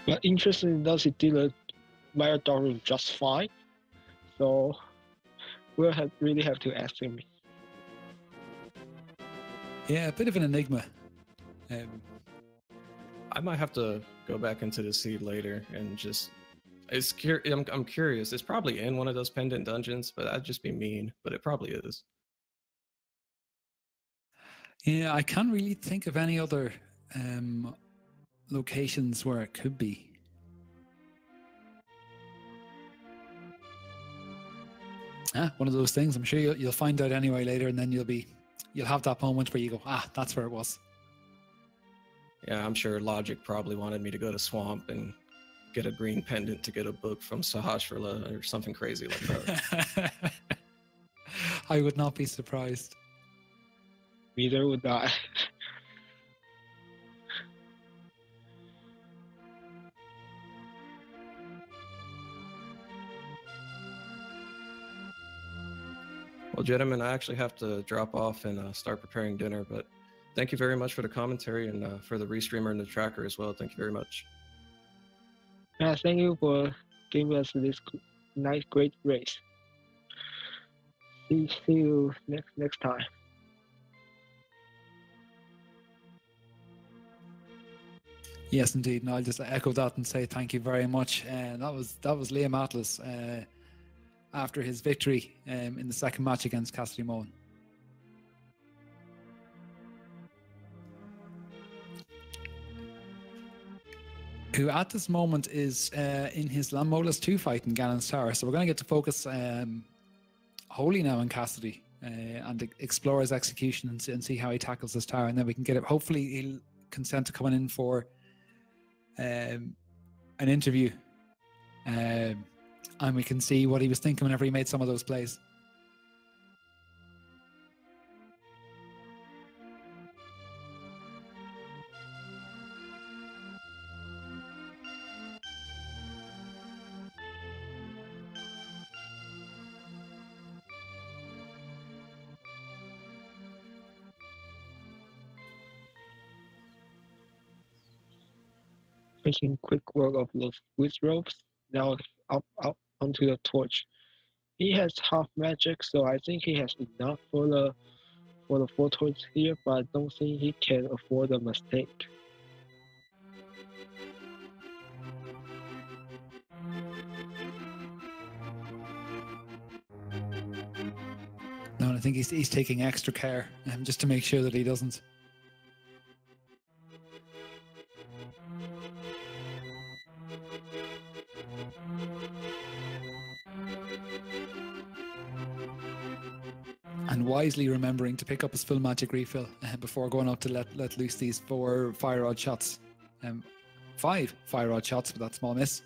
But interestingly enough, he did a marathon just fine. So we'll really have to ask him. Yeah, a bit of an enigma. I might have to go back into the seed later and just. I'm curious. It's probably in one of those pendant dungeons, but that'd just be mean. But it probably is. Yeah, I can't really think of any other locations where it could be. One of those things. I'm sure you'll find out anyway later, and then you'll have that moment where you go, that's where it was. Yeah, I'm sure Logic probably wanted me to go to Swamp and get a green pendant to get a book from Sahasrara or something crazy like that. I would not be surprised. Neither would I. Well, gentlemen, I actually have to drop off and start preparing dinner, but thank you very much for the commentary and for the restreamer and the tracker as well. Thank you very much. Yeah, thank you for giving us this nice, great race. See you next time. Yes, indeed. And I'll just echo that and say thank you very much. And that was Liam Atlas after his victory in the second match against Cassidymoen. Who at this moment is in his Lammolas 2 fight in Ganon's Tower. So we're going to get to focus wholly now on Cassidy and explore his execution and see how he tackles this tower. And then we can get it. Hopefully he'll consent to coming in for an interview. And we can see what he was thinking whenever he made some of those plays. making quick work of those witch ropes. Now up onto the torch. He has half magic, so I think he has enough for the 4 torches here, but I don't think he can afford a mistake. No, and I think he's taking extra care just to make sure that he doesn't. And wisely remembering to pick up his full magic refill before going up to let loose these 4 fire rod shots. 5 fire rod shots with that small miss.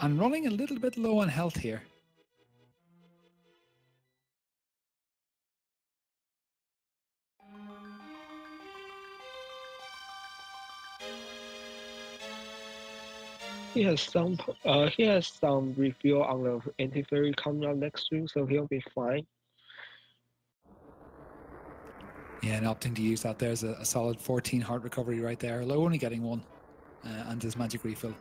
And running a little bit low on health here. He has some refill on the anti-fairy coming up next to, so he'll be fine. Yeah, and opting to use that there's a solid 14 heart recovery right there, although only getting 1 and his magic refill.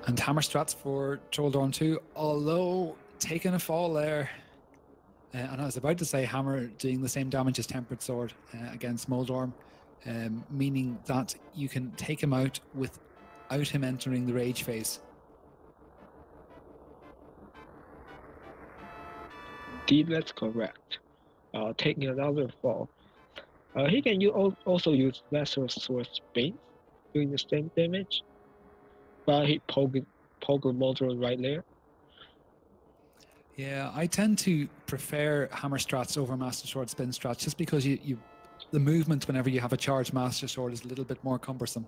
And hammer strats for Trolldorm 2, although taking a fall there. And I was about to say hammer doing the same damage as Tempered Sword against Moldorm, meaning that you can take him out without him entering the rage phase. Indeed, that's correct. Taking another fall. He can also use Lesser Sword Spin, doing the same damage. But he poked Moldorm right there. Yeah, I tend to prefer hammer strats over master sword spin strats just because the movement whenever you have a charged master sword is a little bit more cumbersome,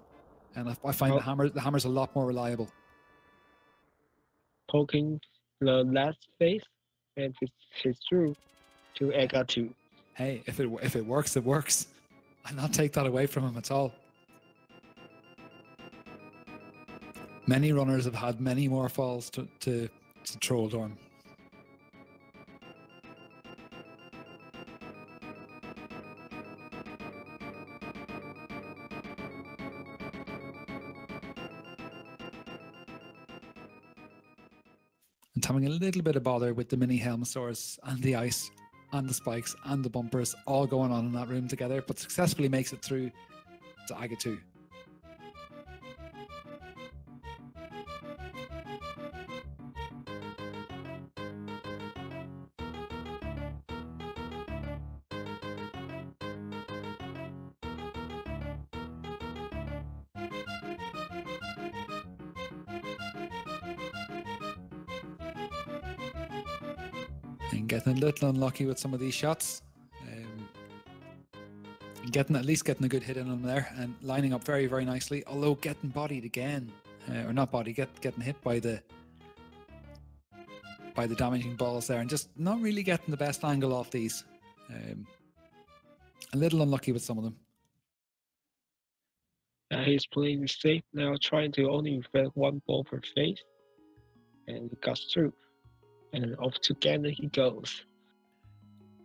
and I find the hammer's a lot more reliable. Poking the last face, and it's true to Ega 2. Hey, if it works, it works. I'll not take that away from him at all. Many runners have had many more falls to Trolldorm. And having a little bit of bother with the mini Helmosaurs and the ice and the spikes and the bumpers all going on in that room together, but successfully makes it through to Aga 2. And getting a little unlucky with some of these shots. At least getting a good hit in them there and lining up very, very nicely, although getting bodied again, or not bodied, getting hit by the damaging balls there and just not really getting the best angle off these. A little unlucky with some of them. He's playing it safe now, trying to only inflict 1 ball per face, and he got through. And off to Ganon he goes.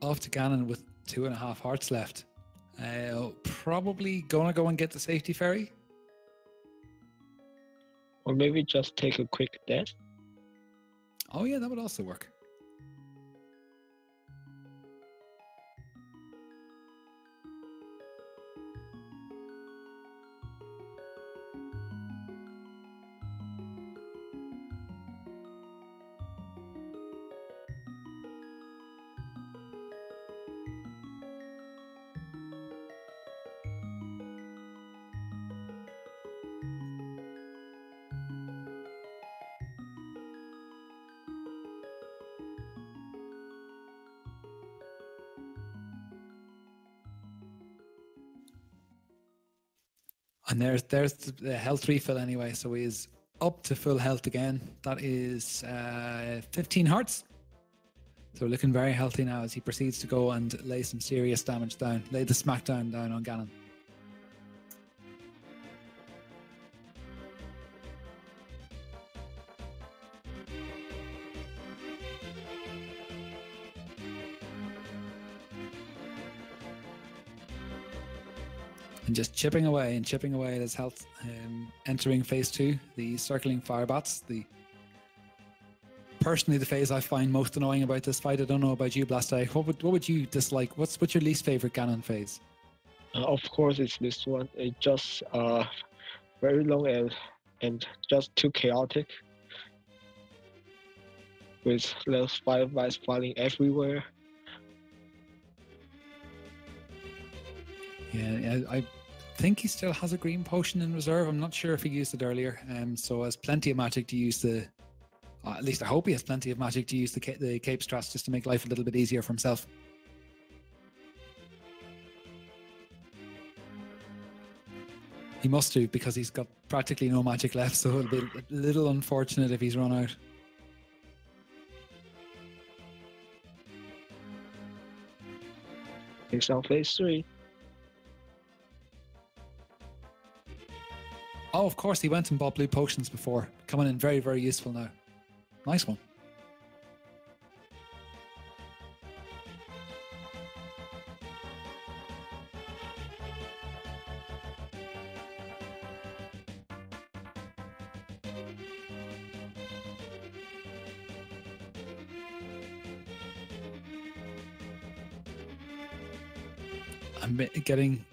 Off to Ganon with 2.5 hearts left. Probably gonna go and get the safety fairy. Or maybe just take a quick death. Oh yeah, that would also work. And there's the health refill anyway, so he's up to full health again. That is 15 hearts. So looking very healthy now as he proceeds to go and lay some serious damage down, lay the smackdown down on Ganon. And just chipping away and chipping away at his health. Entering phase 2, the circling firebots. Personally, the phase I find most annoying about this fight. I don't know about you, Blastai. What would you dislike? What's your least favorite Ganon phase? Of course, it's this one. It's just very long and just too chaotic, with those fireflies falling everywhere. Yeah, I think he still has a green potion in reserve. I'm not sure if he used it earlier. So has plenty of magic to use the. At least I hope he has plenty of magic to use the cape strats just to make life a little bit easier for himself. He must do, because he's got practically no magic left, so it'll be a little unfortunate if he's run out. It's on phase 3. Oh, of course, he went and bought blue potions before. Coming in very, very useful now. Nice one. I'm getting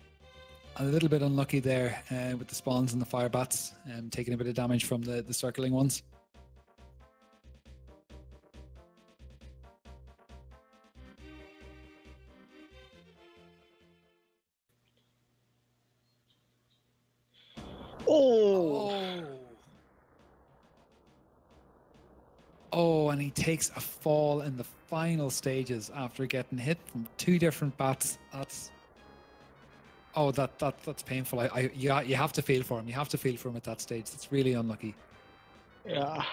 a little bit unlucky there with the spawns and the fire bats, taking a bit of damage from the circling ones. Oh, and he takes a fall in the final stages after getting hit from 2 different bats. That's painful. You have to feel for him. You have to feel for him at that stage. It's really unlucky. Yeah.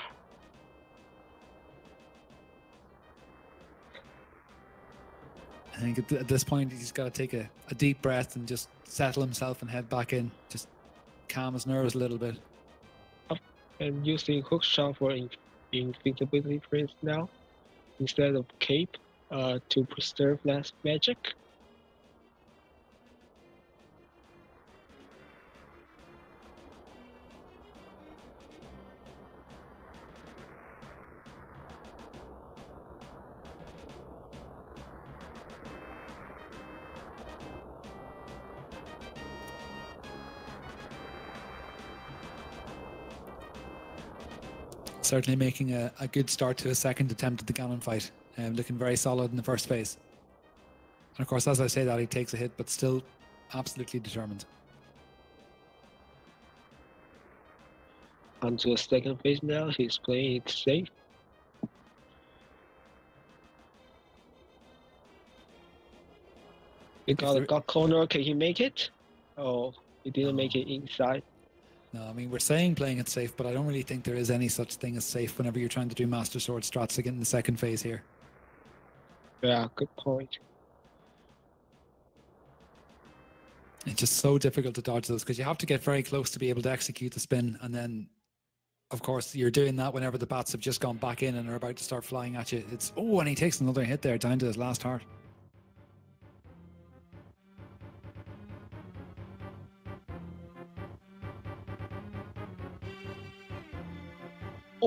I think at this point he's got to take a deep breath and just settle himself and head back in. Just calm his nerves a little bit. And using hookshot for invisibility prints now instead of cape to preserve less magic. Certainly making a good start to a second attempt at the Ganon fight. Looking very solid in the first phase. And of course, as I say that, he takes a hit, but still absolutely determined. Onto the second phase now, he's playing it safe. He got corner, can he make it? Oh, he didn't make it inside. No, I mean, we're saying playing it safe, but I don't really think there is any such thing as safe whenever you're trying to do Master Sword strats again in the second phase here. Yeah, good point. It's just so difficult to dodge those because you have to get very close to be able to execute the spin, and then of course you're doing that whenever the bats have just gone back in and are about to start flying at you. And he takes another hit there down to his last heart.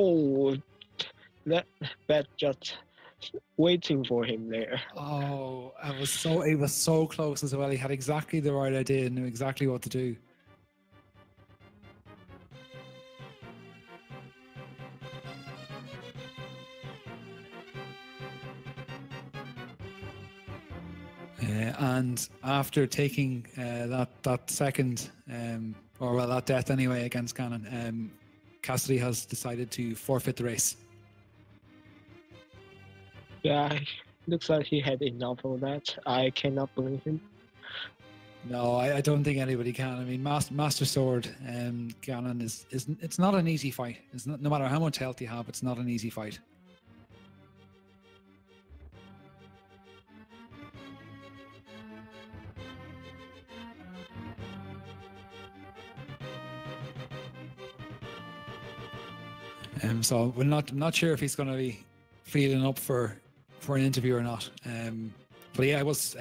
Oh, that just waiting for him there. Oh, it was so close as well. He had exactly the right idea and knew exactly what to do. And after taking that second, that death anyway against Ganon, Cassidy has decided to forfeit the race. Yeah, looks like he had enough of that. I cannot blame him. No, I don't think anybody can. I mean, Master Sword, Ganon it's not an easy fight. It's not, no matter how much health you have, it's not an easy fight. So I'm not sure if he's going to be feeling up for an interview or not. But yeah, it was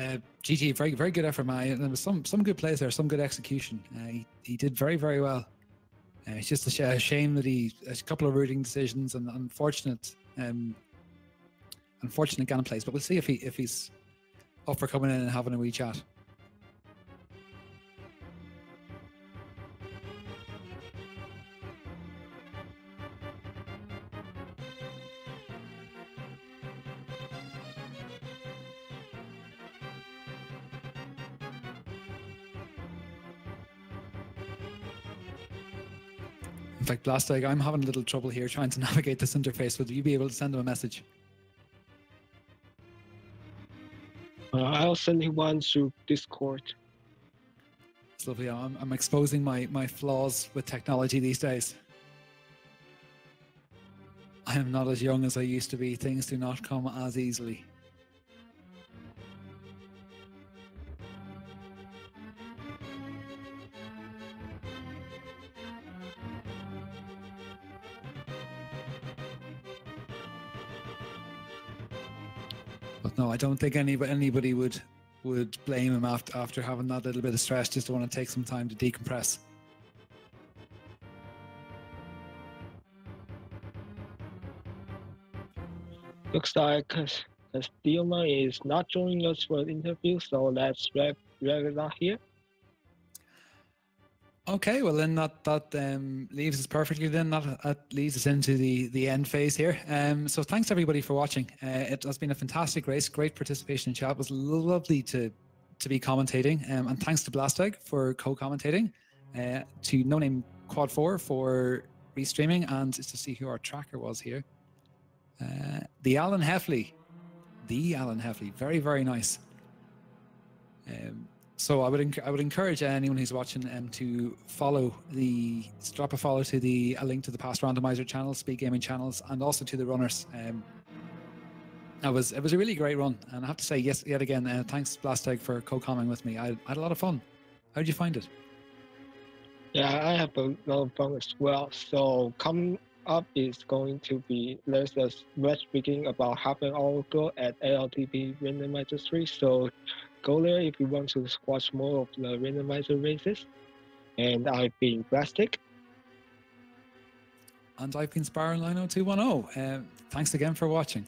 GG, very very good effort, man. And there was some good plays there, some good execution. He did very very well. It's just a shame that a couple of routing decisions and unfortunate Ganon plays. But we'll see if he's up for coming in and having a wee chat. In fact, Blastig, I'm having a little trouble here trying to navigate this interface. Would you be able to send him a message? I'll send you one through Discord. It's lovely. I'm exposing my flaws with technology these days. I am not as young as I used to be. Things do not come as easily. But no, I don't think anybody would blame him after having that little bit of stress. Just want to take some time to decompress. Looks like Cassidymoen is not joining us for the interview, so let's wrap it up here. Okay, well then that leaves us perfectly. Then that leads us into the end phase here. So thanks everybody for watching. It has been a fantastic race, great participation in chat. It was lovely to be commentating, and thanks to Blastig for co-commentating, to No Name Quad 4 for restreaming, and just to see who our tracker was here. The Alan Heffley, very very nice. So I would encourage anyone who's watching to drop a follow to a link to the past Randomizer channels, Speed Gaming channels, and also to the runners. It was a really great run, and I have to say, yes, yet again, thanks Blastig for co-commenting with me. I had a lot of fun. How did you find it? Yeah, I have a lot of fun as well. So coming up is going to be there's a match beginning about half an hour ago at ALTTPR Randomizer 3. So go there if you want to watch more of the Randomizer races. And I've been Plastic. And I've been Sparrow 90210. Thanks again for watching.